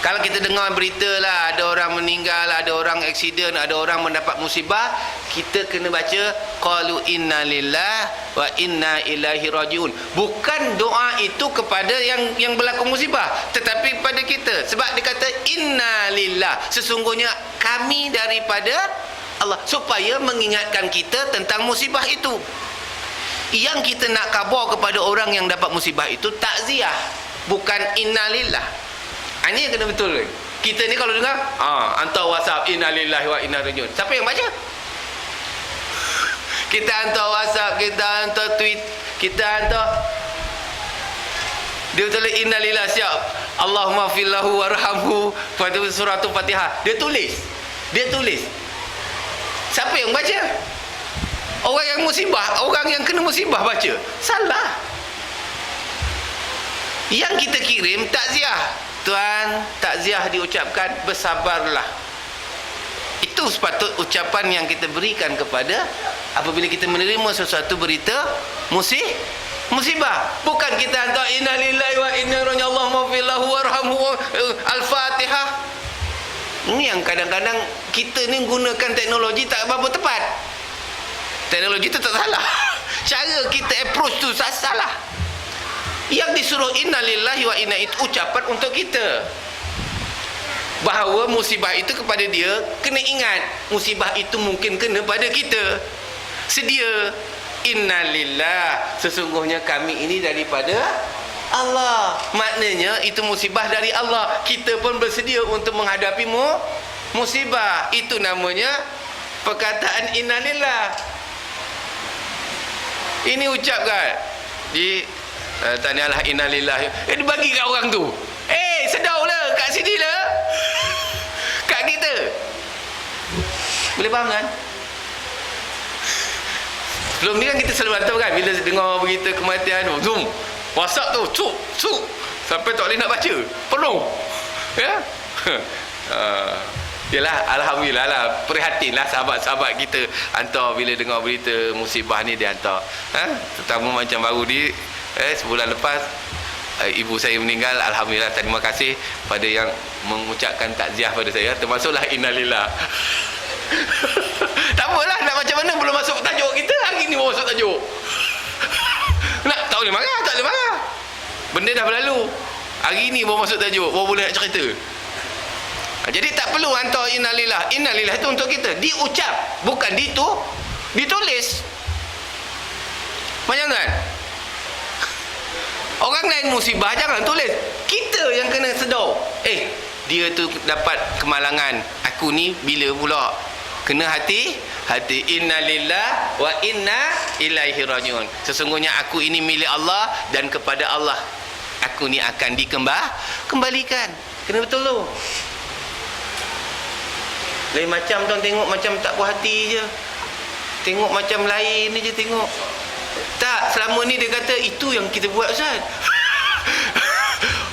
Kalau kita dengar berita lah, ada orang meninggal, ada orang aksiden, ada orang mendapat musibah, kita kena baca qalu inna lillah wa inna ilaihi rajiun. Bukan doa itu kepada yang berlaku musibah, tetapi pada kita. Sebab dia kata inna lillah, sesungguhnya kami daripada Allah, supaya mengingatkan kita tentang musibah itu. Yang kita nak khabar kepada orang yang dapat musibah itu takziah, bukan innalillah. Ini yang kena betul. Kita ni kalau dengar hantar WhatsApp innalillahi wa inna ilaihi rajiun, siapa yang baca? Kita hantar WhatsApp, kita hantar tweet, kita hantar, dia tulis innalillah, siap, Allahumma fillahu warhamhu, pada surah Fatihah dia tulis. Siapa yang baca? Orang yang musibah, orang yang kena musibah baca. Salah. Yang kita kirim takziah, Tuan, takziah diucapkan, bersabarlah. Itu sepatut ucapan yang kita berikan kepada apabila kita menerima sesuatu berita musibah. Bukan kita hantar inna lillahi wa inna ilaihi raji'un, Allahumma fillahu warhamhu, al-Fatihah. Ini yang kadang-kadang kita ni gunakan teknologi tak berapa tepat. Teknologi itu tak salah, cara kita approach tu salah. Yang disuruh inna lillahi wa inna itu ucapan untuk kita, bahawa musibah itu kepada dia, kena ingat musibah itu mungkin kena pada kita. Sedia inna lillah, sesungguhnya kami ini daripada Allah. Maknanya itu musibah dari Allah, kita pun bersedia untuk menghadapi musibah. Itu namanya perkataan inna lillah. Ini ucapkan di tahniahlah innalillah. Dibagi kat orang tu. Sedau lah kat sini lah. Kat kita. Boleh faham kan? Sebelum ni kan kita selalu hantar kan, bila dengar berita kematian, zoom, WhatsApp tu, cuk, sampai tak boleh nak baca. Penuh. Ya? Yalah, alhamdulillah lah, prihatinlah sahabat-sahabat kita hantar bila dengar berita musibah ni, dia hantar. Terutama macam baru di sebulan lepas ibu saya meninggal. Alhamdulillah, terima kasih pada yang mengucapkan takziah pada saya, termasuklah innalillah. Tak apalah, nak macam mana, belum masuk tajuk kita, hari ni baru masuk tajuk. Tak boleh marah. Benda dah berlalu, hari ni baru masuk tajuk, baru boleh nak cerita. Jadi tak perlu hantar innalillah. Innalillah itu untuk kita, diucap, bukan ditulis. Macam kan? Orang lain musibah jangan tulis, kita yang kena sedar. Dia tu dapat kemalangan, aku ni bila pula? Kena hati innalillah wa inna ilaihi raji'un. Sesungguhnya aku ini milik Allah dan kepada Allah aku ni akan dikembalikan. Kena betul tu. Lain macam tuan tengok macam tak puas hati je, tengok macam lain je tengok. Tak, selama ni dia kata itu yang kita buat, Ustaz.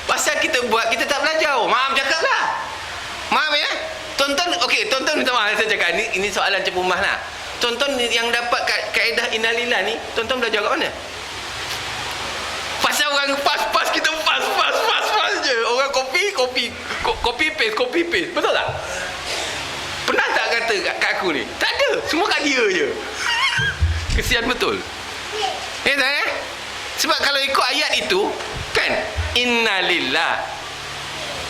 Pasal kita buat, kita tak belajar. Maaf cakap lah. Maaf ya. Tonton, okey, tonton minta maaf saya cakap. Ini soalan cepu mah lah. Tonton yang dapat kaedah innalillah ni, tonton belajar kat mana? Pasal orang pas kita pas je. Orang copy paste. Betul tak? Pernah tak kata kat aku ni? Tak ada. Semua kat dia je. Kesian betul. Sebab kalau ikut ayat itu kan, innalillah,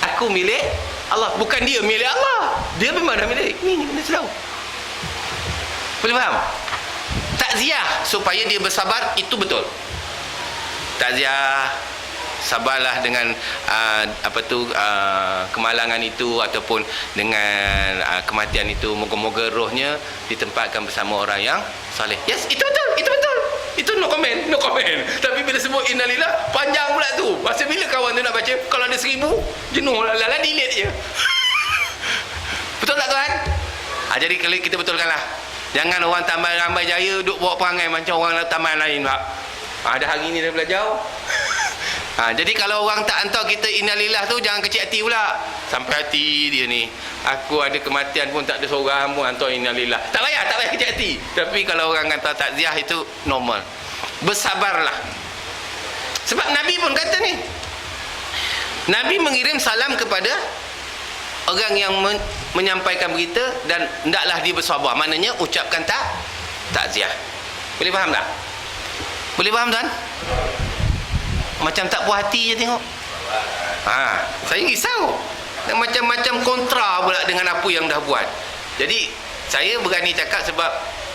aku milik Allah, bukan dia milik Allah. Dia memang dah milik. Ni kena tahu. Boleh faham? Takziah supaya dia bersabar, itu betul. Takziah, sabarlah dengan kemalangan itu ataupun dengan kematian itu. Moga-moga rohnya ditempatkan bersama orang yang soleh. Yes, itu betul. Itu no comment. Tapi bila sebut innalillah, panjang pula tu. Masa bila kawan tu nak baca, kalau ada 1000, jenuh lah, delete je. Betul tak tuan? Jadi kalau kita betulkanlah. Jangan orang Taman Rambai Jaya duk bawa perangai macam orang taman lain pak. Dah hari ni dah belajar. Jadi kalau orang tak hantar kita innalillah tu, jangan kecil hati pula. Sampai hati dia ni, aku ada kematian pun tak ada seorang pun hantar innalillah. Tak payah kecil hati. Tapi kalau orang hantar takziah itu normal. Bersabarlah. Sebab Nabi pun kata ni, Nabi mengirim salam kepada orang yang menyampaikan berita dan hendaklah dia bersabar. Maknanya ucapkan takziah. Boleh faham tak? Boleh faham tuan? Macam tak puas hati je tengok. Saya risau. Dan macam-macam kontra pula dengan apa yang dah buat. Jadi saya berani cakap sebab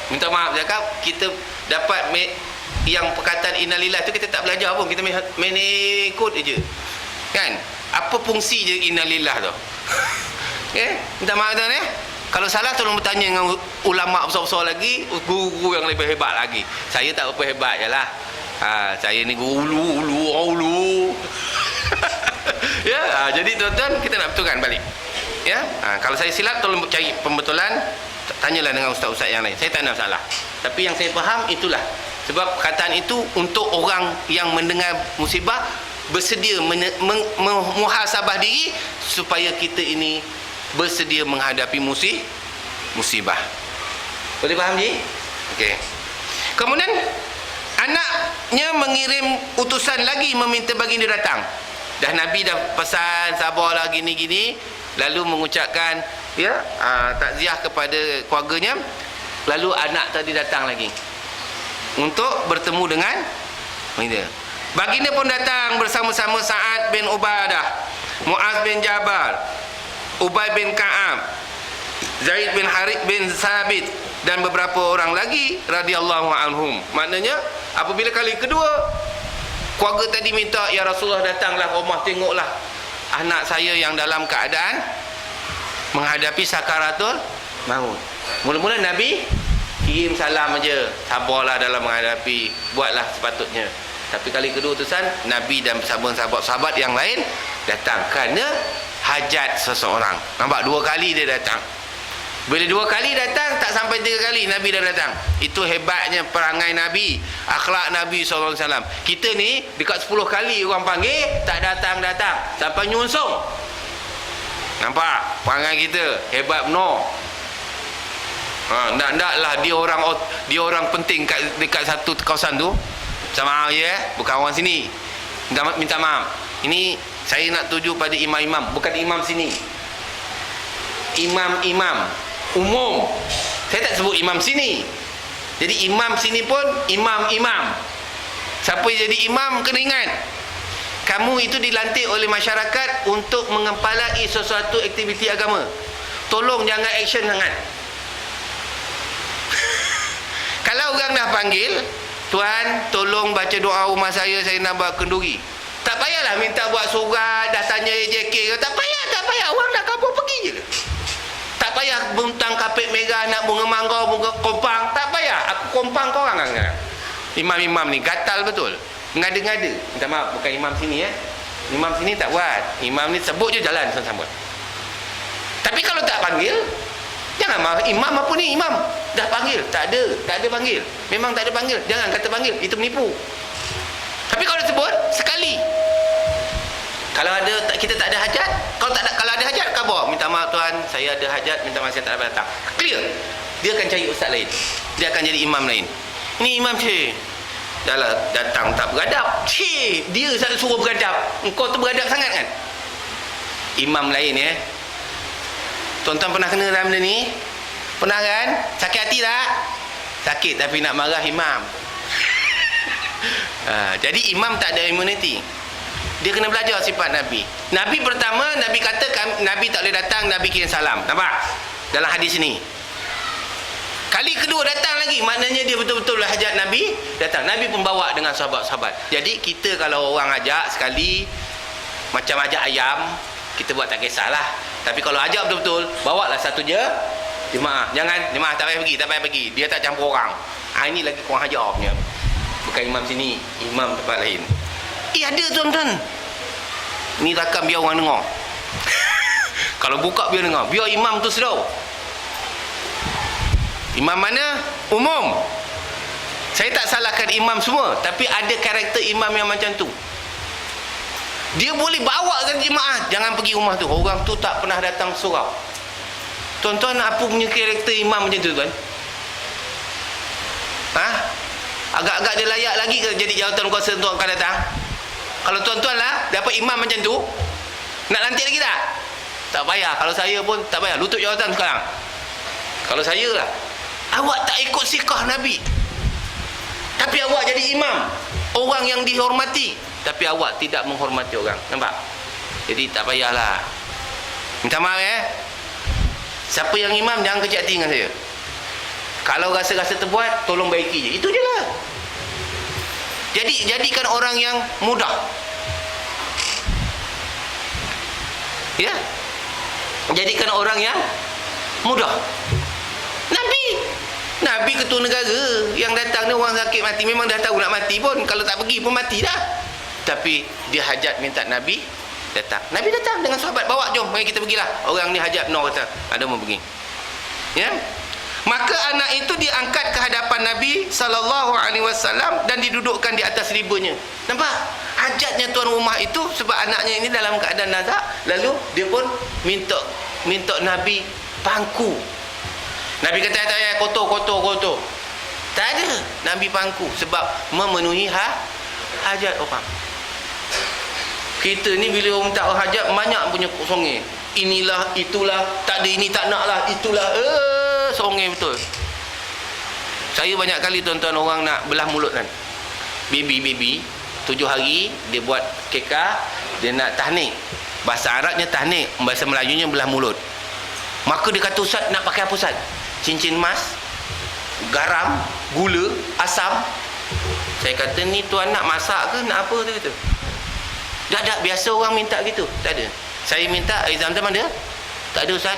minta maaf cakap kita dapat yang perkataan innalillah tu kita tak belajar pun, kita main ikut je. Kan? Apa fungsi je innalillah tu? Okay? Minta maaf tuan Kalau salah tolong bertanya dengan ulama besar-besar lagi, guru-guru yang lebih hebat lagi. Saya tak apa hebat je lah. Saya ni guru ulu. Ya, jadi tuan-tuan kita nak betulkan balik. Ya, kalau saya silap tolong cari pembetulan, tanyalah dengan ustaz-ustaz yang lain. Saya tak ada masalah. Tapi yang saya faham itulah. Sebab perkataan itu untuk orang yang mendengar musibah bersedia muhasabah diri supaya kita ini bersedia menghadapi musibah. Boleh faham ji? Okey. Kemudian anaknya mengirim utusan lagi meminta baginda datang. Dah Nabi dah pesan sabarlah gini-gini, lalu mengucapkan takziah kepada keluarganya. Lalu anak tadi datang lagi untuk bertemu dengan baginda. Baginda pun datang bersama-sama Sa'ad bin Ubadah, Mu'az bin Jabal, Ubay bin Ka'ab, Zaid bin Harith bin Sabit dan beberapa orang lagi radhiyallahu anhum. Maknanya apabila kali kedua keluarga tadi minta, ya Rasulullah datanglah rumah, tengoklah anak saya yang dalam keadaan menghadapi sakaratul maut. Mula-mula Nabi kirim salam aja, sabarlah dalam menghadapi, buatlah sepatutnya. Tapi kali kedua utusan Nabi dan sahabat-sahabat yang lain datang kerana hajat seseorang. Nampak, dua kali dia datang. Bila dua kali datang, tak sampai tiga kali Nabi dah datang. Itu hebatnya perangai Nabi, akhlak Nabi SAW. Kita ni dekat 10 kali orang panggil, tak datang-datang sampai nyunsung. Nampak perangai kita hebat benar. Naklah dia orang penting dekat satu kawasan tu. Sama bukan orang sini. Minta maaf. Ini saya nak tuju pada imam-imam, bukan imam sini. Imam-imam umum. Saya tak sebut imam sini. Jadi imam sini pun imam-imam. Siapa yang jadi imam kena ingat, kamu itu dilantik oleh masyarakat untuk mengepalai sesuatu aktiviti agama. Tolong jangan action sangat. Kalau orang dah panggil, tuan tolong baca doa rumah saya nak buat kenduri. Tak payahlah minta buat surat, dah tanya AJK. Tak payah. Orang dah kabur pergi je. Tak payah bentang kapet merah nak bunga mangga, bunga kompang. Tak payah. Aku kompang kau orang kan. Imam-imam ni gatal betul. Ngada-ngada. Minta maaf, bukan imam sini Imam sini tak buat. Imam ni sebut je jalan sama-sama. Tapi kalau tak panggil, jangan marah. Imam apa ni? Imam dah panggil, tak ada panggil. Memang tak ada panggil. Jangan kata panggil, itu menipu. Tapi kalau sebut sekali. Kalau ada, kita tak ada hajat. Kalau ada hajat, khabar, minta maaf tuan, saya ada hajat, minta maaf saya tak dapat datang. Clear. Dia akan cari ustaz lain. Dia akan jadi imam lain. Ini imam dah lah datang tak beradab. Dia suruh beradab. Engkau tu beradab sangat kan? Imam lain Tuan-tuan pernah kena dalam benda ni? Pernah kan? Sakit hati tak? Sakit tapi nak marah imam. Jadi imam tak ada immunity. Dia kena belajar sifat Nabi. Nabi pertama, Nabi kata Nabi tak boleh datang, Nabi kirim salam. Nampak? Dalam hadis ni. Kali kedua datang lagi, maknanya dia betul-betul hajat Nabi datang. Nabi pun bawa dengan sahabat-sahabat. Jadi kita kalau orang ajak sekali, macam ajak ayam, kita buat tak kisahlah. Tapi kalau ajak betul-betul, bawalah satu je jemaah. Jangan jemaah tak payah pergi, dia tak campur orang. Ini lagi kurang ajar punya. Bukan imam sini, imam tempat lain. Ada tuan-tuan. Ni rakam biar orang dengar. Kalau buka biar dengar, biar imam tu sedar. Imam mana? Umum. Saya tak salahkan imam semua, tapi ada karakter imam yang macam tu. Dia boleh bawa ke jemaah, jangan pergi rumah tu, orang tu tak pernah datang surau. Tuan-tuan, apa punya karakter imam macam tu tuan? Agak-agak dia layak lagi ke jadi jawatan kuasa untuk akan datang? Kalau tuan-tuan lah dapat imam macam tu, nak lantik lagi tak? Tak payah. Kalau saya pun tak payah. Lutut jawatan sekarang. Kalau saya lah. Awak tak ikut sikah Nabi. Tapi awak jadi imam. Orang yang dihormati. Tapi awak tidak menghormati orang. Nampak? Jadi tak payahlah. Minta maaf Siapa yang imam jangan kecil hati dengan saya. Kalau rasa-rasa terbuat, tolong baiki je. Itu je lah. Jadi jadikan orang yang mudah. Ya. Jadikan orang yang mudah. Nabi ketua negara yang datang ni orang sakit mati, memang dah tahu nak mati pun, kalau tak pergi pun mati dah. Tapi dia hajat minta Nabi datang. Nabi datang dengan sahabat, bawa jom, mari kita pergilah. Orang ni hajat no kata, ada mau pergi. Ya. Maka anak itu diangkat ke hadapan Nabi SAW dan didudukkan di atas ribanya. Nampak? Hajatnya tuan rumah itu sebab anaknya ini dalam keadaan nazak, lalu dia pun minta Nabi pangku. Nabi kata tak payah kotor. Tak ada. Nabi pangku sebab memenuhi hajat orang. Kita ni bila orang minta hajat banyak punya songai. Inilah, itulah, tak ada ini, tak nak lah, itulah. Songai betul. Saya banyak kali tuan-tuan orang nak belah mulut kan. Baby 7 hari dia buat kekah, dia nak tahnik. Bahasa Arabnya tahnik, bahasa Melayunya belah mulut. Maka dia kata, Ustaz nak pakai apa Ustaz? Cincin emas, garam, gula, asam. Saya kata ni tuan nak masak ke nak apa? Dia kata tak, biasa orang minta gitu. Tak ada. Saya minta air zam-zam ada? Tak ada Ustaz.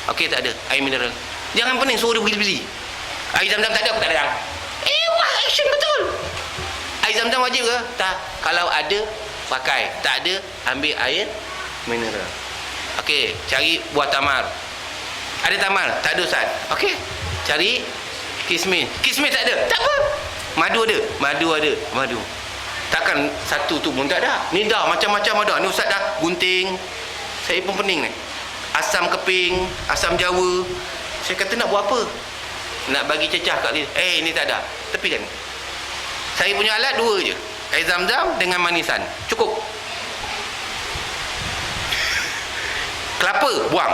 Okey, tak ada. Air mineral. Jangan pening suruh dia beli. Air zam-zam tak ada, aku tak datang. Wah, action betul. Air zam-zam wajib ke? Tak. Kalau ada, pakai. Tak ada, ambil air mineral. Okey, cari buah tamar. Ada tamar? Tak ada Ustaz. Okey, cari kismis. Kismis tak ada? Tak apa. Madu ada? Madu ada. Madu. Takkan satu tu pun tak ada. Ni dah macam-macam ada. Ni Ustaz dah gunting. Saya pun pening ni. Asam keping, asam jawa. Saya kata nak buat apa? Nak bagi cecah kat dia. Ni tak ada. Tepikan. Saya punya alat 2 je. Air zam-zam dengan manisan. Cukup. Kelapa, buang.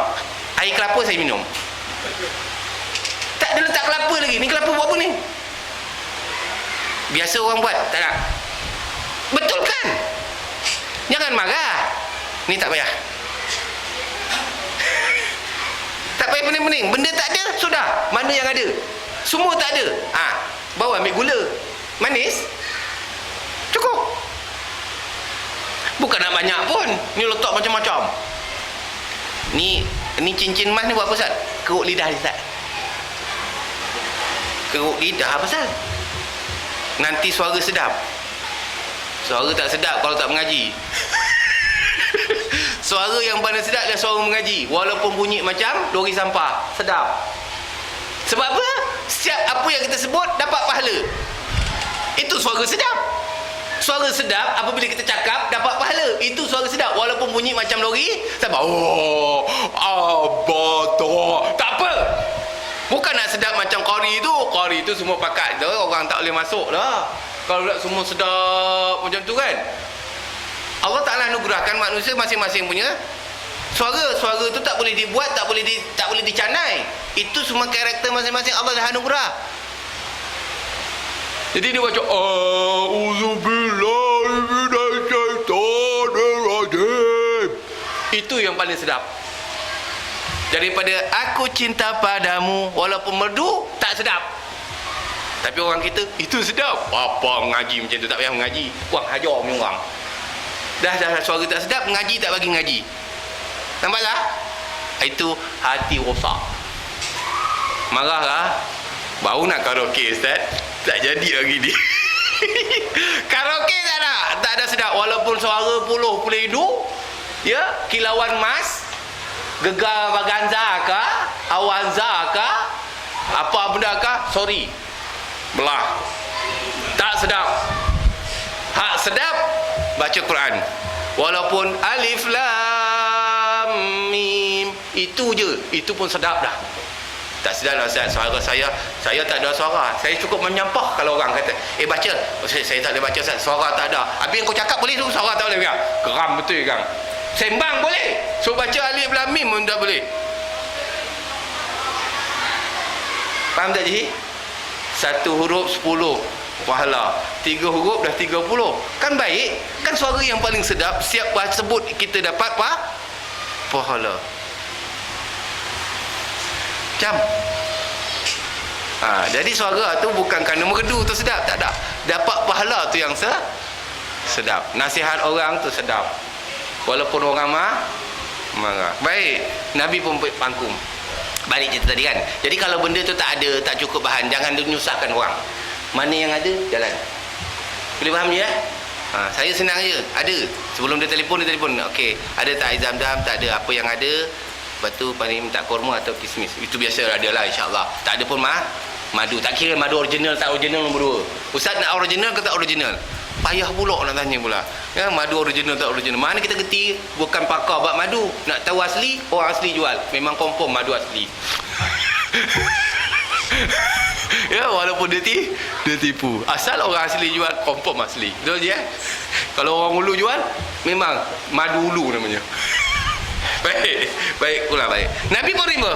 Air kelapa saya minum. Tak ada letak kelapa lagi. Ni kelapa buat apa ni? Biasa orang buat. Tak nak. Betul kan? Jangan marah. Ni tak payah. Tak payah pening-pening. Benda tak ada, sudah. Mana yang ada? Semua tak ada. Bawa ambil gula. Manis. Cukup. Bukan nak banyak pun. Ni letak macam-macam. Ni cincin emas ni buat apa Ustaz? Keruk lidah ni Ustaz. Keruk lidah apa Ustaz? Nanti suara sedap. Suara tak sedap kalau tak mengaji. Suara yang paling sedap adalah suara mengaji. Walaupun bunyi macam lori sampah. Sedap. Sebab apa? Setiap apa yang kita sebut dapat pahala. Itu suara sedap. Suara sedap apabila kita cakap dapat pahala. Itu suara sedap. Walaupun bunyi macam lori sampah. Tak apa. Bukan nak sedap macam qari tu. Qari tu semua pakat. Orang tak boleh masuk lah. Kalau nak semua sedap macam tu kan. Allah Ta'ala anugerahkan manusia masing-masing punya suara. Suara tu tak boleh dibuat, tak boleh dicanai. Itu semua karakter masing-masing Allah dah anugerah. Jadi dia baca A'udzubillahi minasyaitonirrajim. Itu yang paling sedap. Daripada aku cinta padamu walaupun merdu tak sedap. Tapi orang kita itu sedap. Apa mengaji macam tu, tak payah mengaji. Wang hajar punya orang. Dah suara tak sedap, mengaji tak bagi mengaji. Nampaklah? Itu hati rosak. Marahlah. Baru nak karaoke Ustaz. Tak jadi lagi ni. Karaoke tak ada. Tak ada sedap. Walaupun suara puluh hidu. Ya, kilauan mas. Gegar baganza kah? Awanza kah? Apa benda kah? Sorry. Belah. Tak sedap. Hak sedap baca Quran. Walaupun alif lam mim itu je, itu pun sedap dah. Tak sedap lah Ustaz, suara saya tak ada suara. Saya cukup menyampah kalau orang kata, baca. Saya tak boleh baca Ustaz, suara tak ada. Habis yang kau cakap boleh tu, suara tak boleh kan? Geram betul kan? Sembang boleh. So baca alif lam mim pun tak boleh. Faham tak Ji? Satu huruf 10 pahala, 3 huruf dah 30. Kan baik? Kan suara yang paling sedap, siap sebut kita dapat pahala. Macam jadi suara tu bukan kerana merdu tu sedap, tak ada. Dapat pahala tu yang sedap. Nasihat orang tu sedap. Walaupun orang marah. Baik, Nabi pun pangkum. Balik cerita tadi kan. Jadi kalau benda tu tak ada, tak cukup bahan, jangan menyusahkan orang. Mana yang ada, jalan. Boleh faham je saya senang je. Ada. Sebelum dia telefon. Okey, ada tak air zam-zam? Tak ada. Apa yang ada? Lepas tu paling minta kurma atau kismis. Itu biasa ada lah, insyaAllah. Tak ada pun madu. Tak kira madu original tak original nombor 2. Ustaz nak original ke tak original? Payah pula nak tanya pula. Ya, madu original tak original. Mana kita kerti bukan pakar bab madu. Nak tahu asli, orang asli jual. Memang confirm madu asli. Ya, walaupun dia tipu. Asal orang asli jual, confirm asli. Betul je Kalau orang ulu jual, memang madu ulu namanya. Baik pula baik. Nabi pun terima.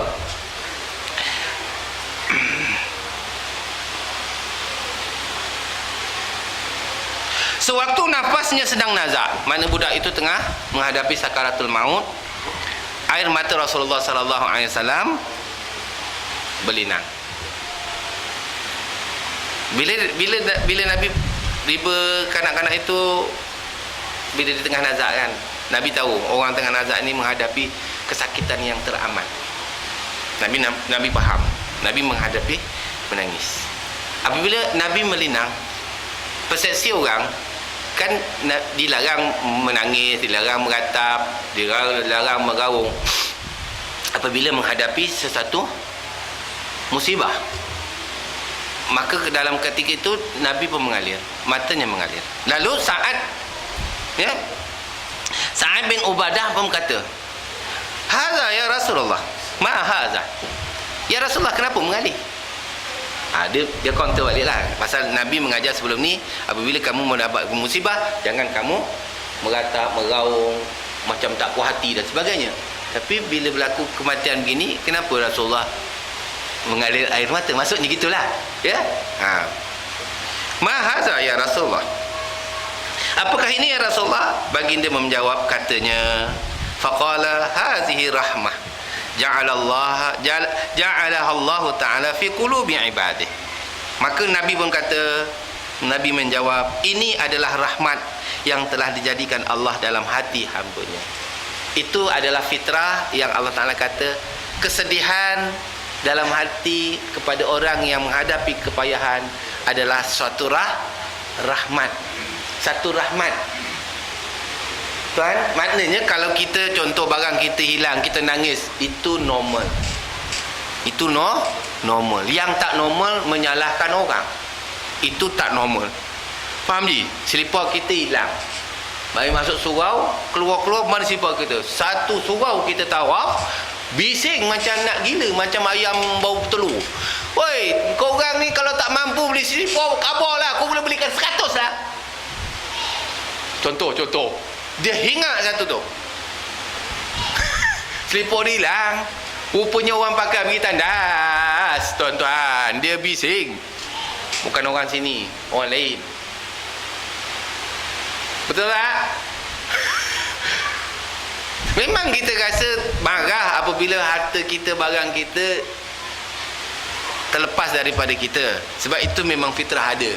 Sewaktu nafasnya sedang nazak, mana budak itu tengah menghadapi sakaratul maut, air mata Rasulullah sallallahu alaihi wasallam berlinang. Bila Nabi riba kanak-kanak itu bila di tengah nazak kan, Nabi tahu orang tengah nazak ni menghadapi kesakitan yang teramat. Nabi faham. Nabi menghadapi menangis. Apabila Nabi melinang, persepsi orang kan dilarang menangis, dilarang meratap, dilarang meraung apabila menghadapi sesuatu musibah. Maka dalam ketika itu Nabi pun mengalir, matanya mengalir. Lalu Sa'ad bin Ubadah pun kata, "Haza ya Rasulullah, ma haza?" Ya Rasulullah, kenapa mengalir? Dia counter balik lah. Pasal Nabi mengajar sebelum ni, apabila kamu mendapat musibah, jangan kamu meratap, meraung, macam tak puas hati dan sebagainya. Tapi bila berlaku kematian begini, kenapa Rasulullah mengalir air mata? Maksudnya gitulah. Ya? Ma haza ya Rasulullah? Apakah ini ya Rasulullah? Baginda menjawab, katanya, faqala hazihi rahmah ja'alaha Allah Ta'ala fi qulubi ibadih. Maka Nabi pun kata, Nabi menjawab, ini adalah rahmat yang telah dijadikan Allah dalam hati hamba-Nya. Itu adalah fitrah yang Allah Ta'ala kata, kesedihan dalam hati kepada orang yang menghadapi kepayahan adalah suatu rahmat. Satu rahmat. Tuan, maknanya kalau kita contoh barang kita hilang, kita nangis, itu normal. Itu normal. Yang tak normal menyalahkan orang. Itu tak normal. Faham je? Selipar kita hilang. Mari masuk surau, keluar-keluar mana selipar kita? Satu surau kita tawaf, bising macam nak gila, macam ayam bau telur. Woi, korang ni kalau tak mampu beli selipar, kabarlah, aku boleh belikan 100 lah. Contoh. Dia hingat satu tu. Selipar dia hilang. Rupanya orang pakai pergi tandas, tuan-tuan. Dia bising. Bukan orang sini, orang lain. Betul tak? Memang kita rasa marah apabila harta kita, barang kita terlepas daripada kita. Sebab itu memang fitrah ada.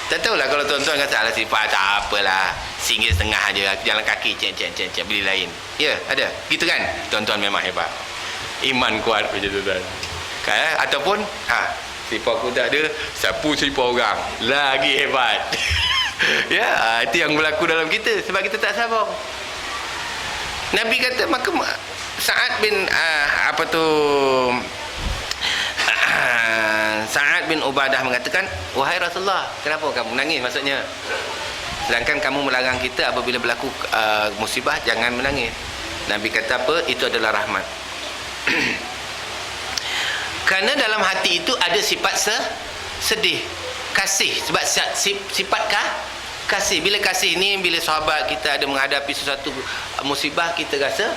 Tak tahulah kalau tuan-tuan kata, alah selipar tak apalah, RM1.50 aja, jalan kaki cek beli lain. Ya, ada. Gitu kan? Tuan-tuan memang hebat. Iman kuat macam tu tuan. Kan? Ataupun selipar aku tak ada, sapu selipar orang. Lagi hebat. Ya, itu yang berlaku dalam kita sebab kita tak sabar. Nabi kata, maka Sa'ad bin Sa'ad bin Ubadah mengatakan, wahai Rasulullah, kenapa kamu menangis? Maksudnya, sedangkan kamu melarang kita apabila berlaku musibah, jangan menangis. Nabi kata apa? Itu adalah rahmat. Kerana dalam hati itu ada sifat sedih, kasih. Sebab sifat kasih. Bila kasih ni, bila sahabat kita ada menghadapi sesuatu musibah, kita rasa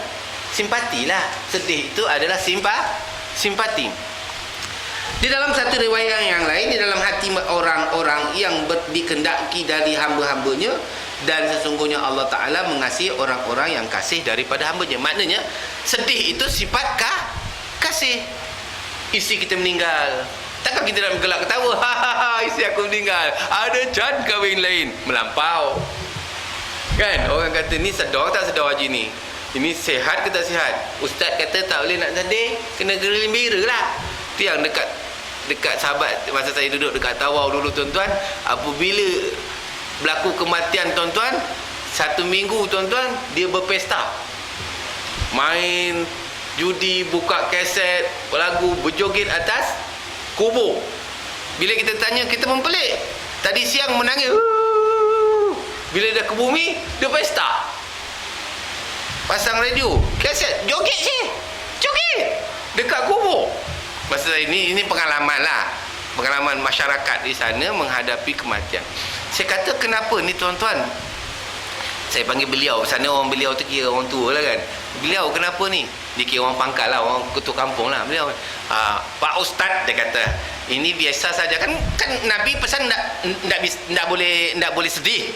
simpatilah. Sedih itu adalah simpati. Di dalam satu riwayat yang lain, di dalam hati orang-orang yang dikendaki dari hamba-hambanya, dan sesungguhnya Allah Ta'ala mengasihi orang-orang yang kasih daripada hambanya. Maknanya sedih itu sifat kasih. Isteri kita meninggal, takkan kita nak gelak ketawa, hahaha, isteri aku meninggal, ada can kahwin lain, melampau kan. Orang kata ni sedar tak sedar haji ni, ini sihat ke tak sihat. Ustaz kata tak boleh nak sedih, kena gembira lah. Itu yang dekat sahabat, masa saya duduk dekat Tawau dulu tuan-tuan, apabila berlaku kematian tuan-tuan, 1 minggu tuan-tuan, dia berpesta, main judi, buka kaset lagu, berjoget atas kubur. Bila kita tanya, kita pun pelik. Tadi siang menangis, bila dah ke bumi, dia pesta, pasang radio, kaset, joget dekat kubur. Masa ini pengalaman lah, pengalaman masyarakat di sana menghadapi kematian. Saya kata, kenapa ni tuan-tuan? Saya panggil beliau, sana orang beliau tu kira orang tua lah kan. Beliau kenapa ni? Dia kira orang pangkal lah, orang ketua kampung lah. Beliau, Pak Ustaz, dia kata, ini biasa saja. Kan Nabi pesan tak boleh sedih.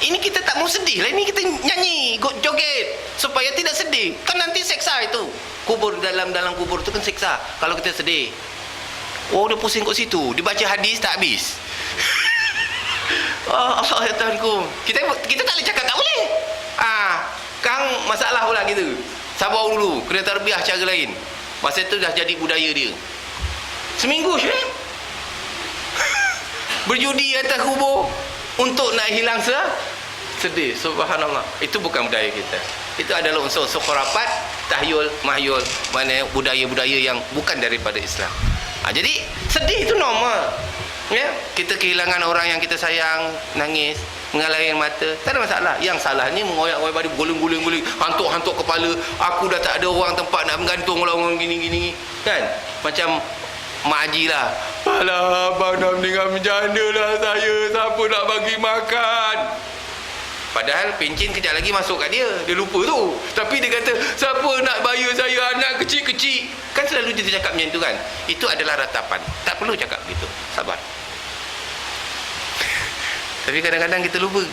Ini kita tak mau sedih lah, ini kita nyanyi, joget supaya tidak sedih. Kan nanti seksa itu. Kubur, dalam kubur tu kan seksa kalau kita sedih. Oh, dia pusing kat situ, dia baca hadis tak habis. Oh, Allah ya Tuhanku. Kita tak boleh cakap tak boleh. Kang masalah pula gitu. Sabar dulu, kena terbiah cara lain. Masa tu dah jadi budaya dia. Seminggu Syekh berjudi atas kubur untuk nak hilang sedih. Subhanallah. Itu bukan budaya kita. Itu adalah unsur-unsur khurafat, tahyul, mahyul, mana budaya-budaya yang bukan daripada Islam. Jadi sedih itu normal. Ya, kita kehilangan orang yang kita sayang, nangis, mengalir air mata, tak ada masalah. Yang salahnya mengoyak-oyak balik, guling-guling, hantuk-hantuk kepala. Aku dah tak ada orang tempat nak menggantung orang gini-gini kan. Macam Mak Haji lah, alah abang dah meninggal menjanda lah saya, siapa nak bagi makan. Padahal pencen kejap lagi masuk kat dia, dia lupa tu. Tapi dia kata, siapa nak bayar saya, anak kecil-kecil. Kan selalu dia cakap macam tu kan. Itu adalah ratapan, tak perlu cakap begitu. Sabar. Tapi kadang-kadang kita lupa.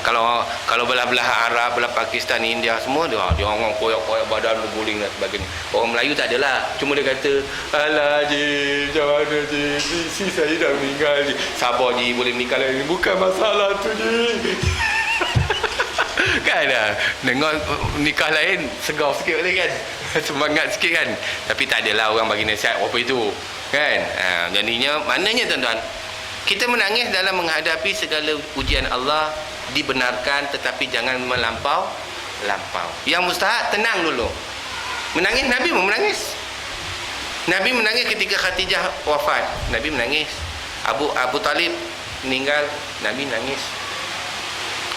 Kalau belah-belah Arab, belah Pakistan, India semua, dia orang koyak-koyak badan, berguling dan sebagainya. Orang Melayu tak adalah. Cuma dia kata, alah Ji, macam mana Ji, si saya dah meninggal Ji. Sabar Ji, boleh meninggal lagi. Bukan masalah tu Ji. Kan dah, dengar nikah lain, segar sikit boleh kan. Semangat sikit kan. Tapi tak adalah orang bagi nasihat apa itu kan. Jadinya, maknanya tuan-tuan, kita menangis dalam menghadapi segala ujian Allah dibenarkan, tetapi jangan melampau. Yang mustahak, tenang dulu. Menangis, Nabi pun menangis. Nabi menangis ketika Khadijah wafat. Nabi menangis. Abu Talib meninggal, Nabi nangis.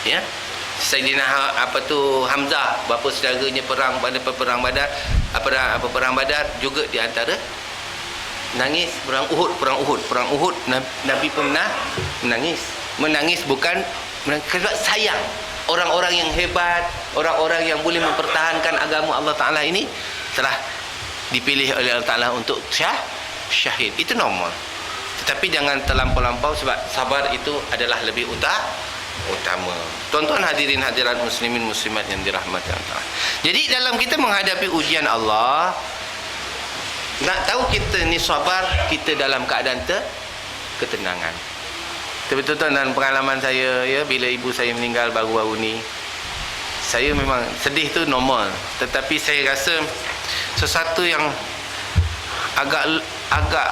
Ya. Sayyidina Hamzah, bapa saudaranya perang Badar juga di antara nangis. Perang Uhud Nabi pernah menangis bukan sebab sayang orang-orang yang hebat, orang-orang yang boleh mempertahankan agama Allah Ta'ala ini telah dipilih oleh Allah Ta'ala untuk syahid. Itu normal, tetapi jangan terlampau-lampau, sebab sabar itu adalah lebih utama. Tuan-tuan hadirin hadirat muslimin muslimat yang dirahmati Allah. Jadi dalam kita menghadapi ujian Allah, nak tahu kita ni sabar, kita dalam keadaan ketenangan. Betul-betul dalam pengalaman saya, ya, bila ibu saya meninggal baru-baru ni, saya memang sedih tu normal, tetapi saya rasa sesuatu yang agak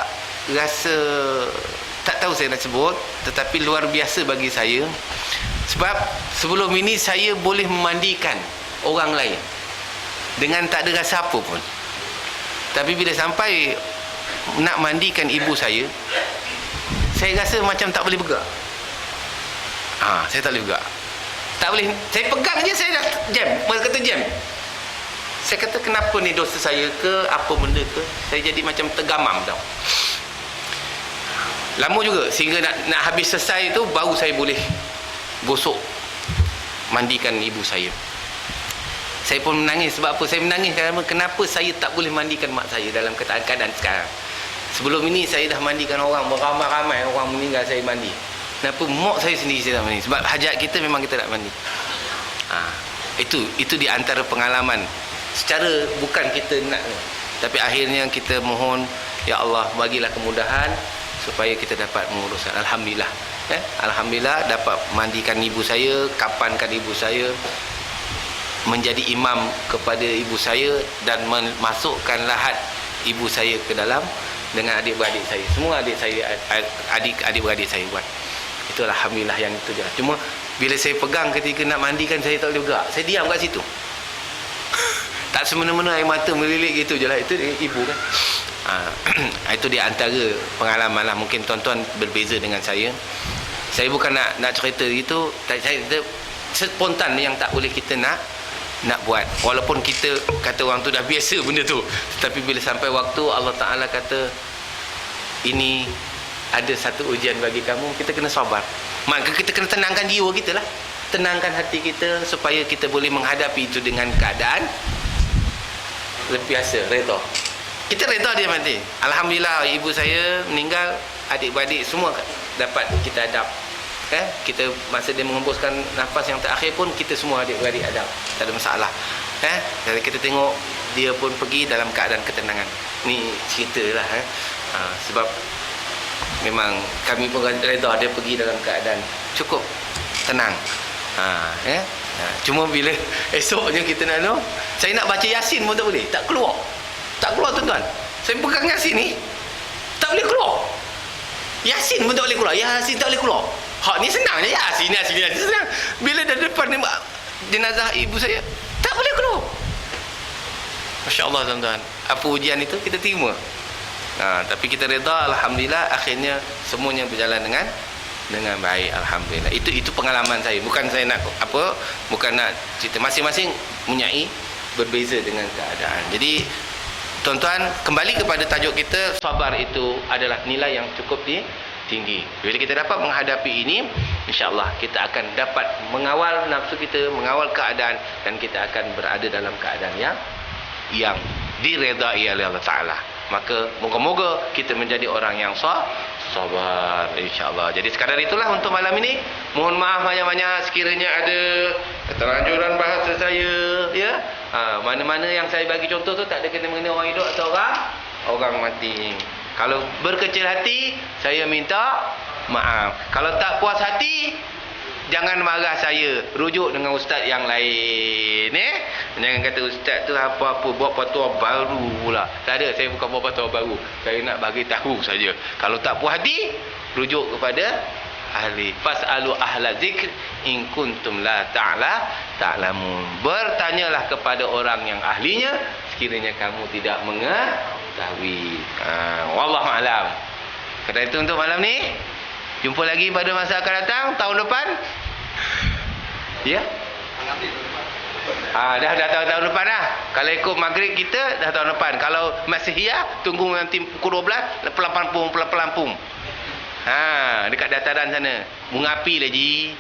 rasa tak tahu saya nak sebut, tetapi luar biasa bagi saya. Sebab sebelum ini saya boleh memandikan orang lain dengan tak ada rasa apa pun. Tapi bila sampai nak mandikan ibu saya rasa macam tak boleh bergerak. Saya tak boleh bergerak. Tak boleh, saya pegang je, saya dah jam. Mereka kata jam. Saya kata, kenapa ni, dosa saya ke apa benda ke? Saya jadi macam tergamam tau. Lama juga sehingga nak habis selesai tu baru saya boleh gosok mandikan ibu saya. Saya pun menangis. Sebab apa? Saya menangis kerana kenapa saya tak boleh mandikan mak saya dalam keadaan sekarang. Sebelum ini saya dah mandikan orang, beramai-ramai orang meninggal saya mandi. Kenapa mak saya sendiri saya tak mandi? Sebab hajat kita memang kita tak mandi. Itu di antara pengalaman. Secara bukan kita nak, tapi akhirnya kita mohon, ya Allah bagilah kemudahan supaya kita dapat menguruskan. Alhamdulillah. Alhamdulillah dapat mandikan ibu saya, kapankan ibu saya, menjadi imam kepada ibu saya dan memasukkan lahat ibu saya ke dalam dengan adik-beradik saya. Semua adik-beradik saya buat. Itu alhamdulillah yang itu je. Cuma bila saya pegang ketika nak mandikan saya tak boleh bergerak. Saya diam kat situ. Tak semena-mena air mata melilit gitu je lah. Itu ibu kan. Itu di antara pengalaman lah. Mungkin tuan-tuan berbeza dengan saya. Saya bukan nak cerita itu, saya spontan yang tak boleh kita nak buat. Walaupun kita kata orang tu dah biasa benda tu, tetapi bila sampai waktu Allah Ta'ala kata ini ada satu ujian bagi kamu, kita kena sabar. Maka kita kena tenangkan jiwa kita lah, tenangkan hati kita supaya kita boleh menghadapi itu dengan keadaan biasa, reda. Kita reda dia mati. Alhamdulillah ibu saya meninggal, adik-beradik semua dapat kita hadap. Kita masa dia mengembuskan nafas yang terakhir pun kita semua adik-beradik hadap, tak ada masalah. Jadi kita tengok dia pun pergi dalam keadaan ketenangan. Ni cerita lah. Sebab memang kami pun reda dia pergi dalam keadaan cukup tenang. Cuma bila esoknya kita nak saya nak baca Yasin pun tak boleh, tak keluar tuan-tuan. Saya pegang Yasin ni tak boleh keluar. Yasin pun tak boleh keluar. Yasin tak boleh keluar. Hak ni senang je. Yasin senang. Bila dah depan ni jenazah ibu saya tak boleh keluar. Masya Allah tuan-tuan. Apa ujian itu kita terima. Tapi kita reda, alhamdulillah akhirnya semuanya berjalan dengan baik, alhamdulillah. Itu pengalaman saya. Bukan saya nak bukan nak cerita, masing-masing mempunyai berbeza dengan keadaan. Jadi tuan-tuan, kembali kepada tajuk kita, sabar itu adalah nilai yang cukup tinggi. Bila kita dapat menghadapi ini, insya-Allah kita akan dapat mengawal nafsu kita, mengawal keadaan, dan kita akan berada dalam keadaan yang diredai oleh Allah Ta'ala. Maka moga-moga kita menjadi orang yang sabar, insya-Allah. Jadi sekadar itulah untuk malam ini. Mohon maaf banyak-banyak sekiranya ada keterlanjuran bahasa saya, ya. Mana-mana yang saya bagi contoh tu tak ada kena mengenai orang hidup atau orang mati. Kalau berkecil hati, saya minta maaf. Kalau tak puas hati, jangan marah saya, rujuk dengan ustaz yang lain. Jangan kata ustaz tu apa-apa buat fatwa baru pula. Tak ada, saya bukan buat fatwa baru. Saya nak bagi tahu saja. Kalau tak puas hati, rujuk kepada ahli. Fas'alu ahla zikr in kuntum la ta'lamun. Bertanyalah kepada orang yang ahlinya sekiranya kamu tidak mengetahui. Wallahu a'lam. Kata itu untuk malam ni. Jumpa lagi pada masa akan datang tahun depan. Ya. Dah tahun depan dah. Kalau ikut maghrib kita dah tahun depan. Kalau Masihiyah tunggu nanti pukul 12 pelampung. Dekat dataran sana. Bunga api lagi.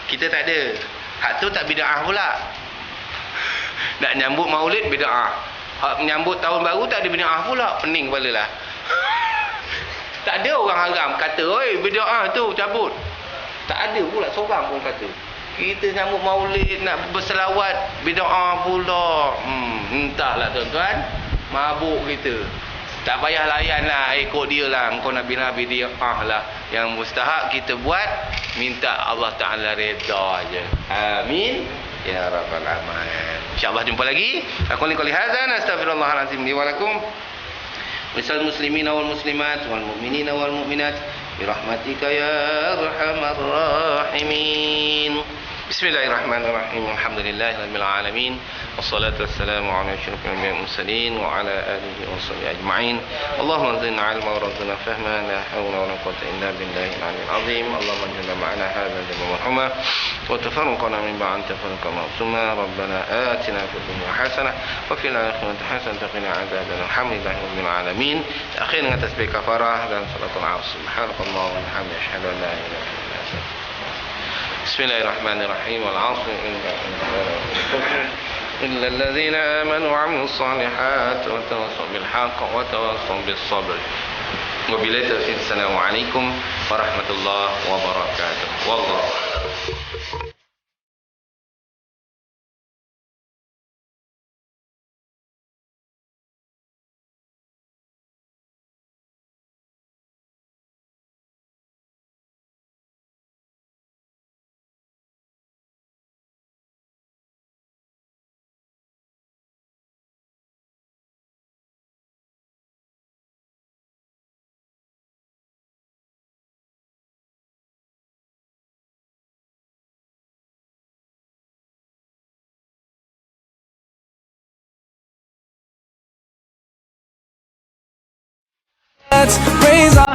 Kita tak ada. Hak tu tak bid'ah pula. Nak nyambut maulid bid'ah. Hak menyambut tahun baru tak ada bid'ah pula. Pening kepala lah. Tak ada orang haram kata, oi bid'ah tu cabut. Tak ada pula seorang pun kata. Kita nyambut maulid, nak berselawat, bid'ah pula. Entahlah tuan-tuan, mabuk kita. Tak payah layan lah, ikut dia lah. Engkau nak bid'ah lah. Yang mustahak kita buat, minta Allah Ta'ala reda je. Amin. Ya Rabbal Alamin. InsyaAllah jumpa lagi. Aku liqali hazan, astaghfirullahaladzim li walakum. Misal muslimina wal muslimat wal mu'minina wal mu'minat birahmatika ya arhamar rahimin. Bismillahirrahmanirrahim. Alhamdulillahirabbil alamin. Wassalatu wassalamu ala asyrafil anbiya'i wal mursalin wa ala alihi wa sahbihi ajma'in. Allahumma zidna 'ilman warzuqna fahma, la hawla wa la quwwata illa billahil 'aliyyil 'azim. Allahumma ij'alna ma'ana hadzal jam'a marhuma وتفرقنا من بعد تفرق معصوما ربنا آتنا في الدنيا حسنة وفي الآخرة حسنة وقنا عذاب النار الحمد لله رب العالمين أخيرا تسبيح كفارة dan salatul arsh subhanallahi wa bihamdihi asyhadu an la ilaha illa anta Bismillahirrahmanirrahim wal 'asri إلا الذين آمنوا وعملوا الصالحات وتواصوا بالحق وتواصوا بالصبر وبالله التوفيق السلام عليكم ورحمة الله وبركاته والله Let's raise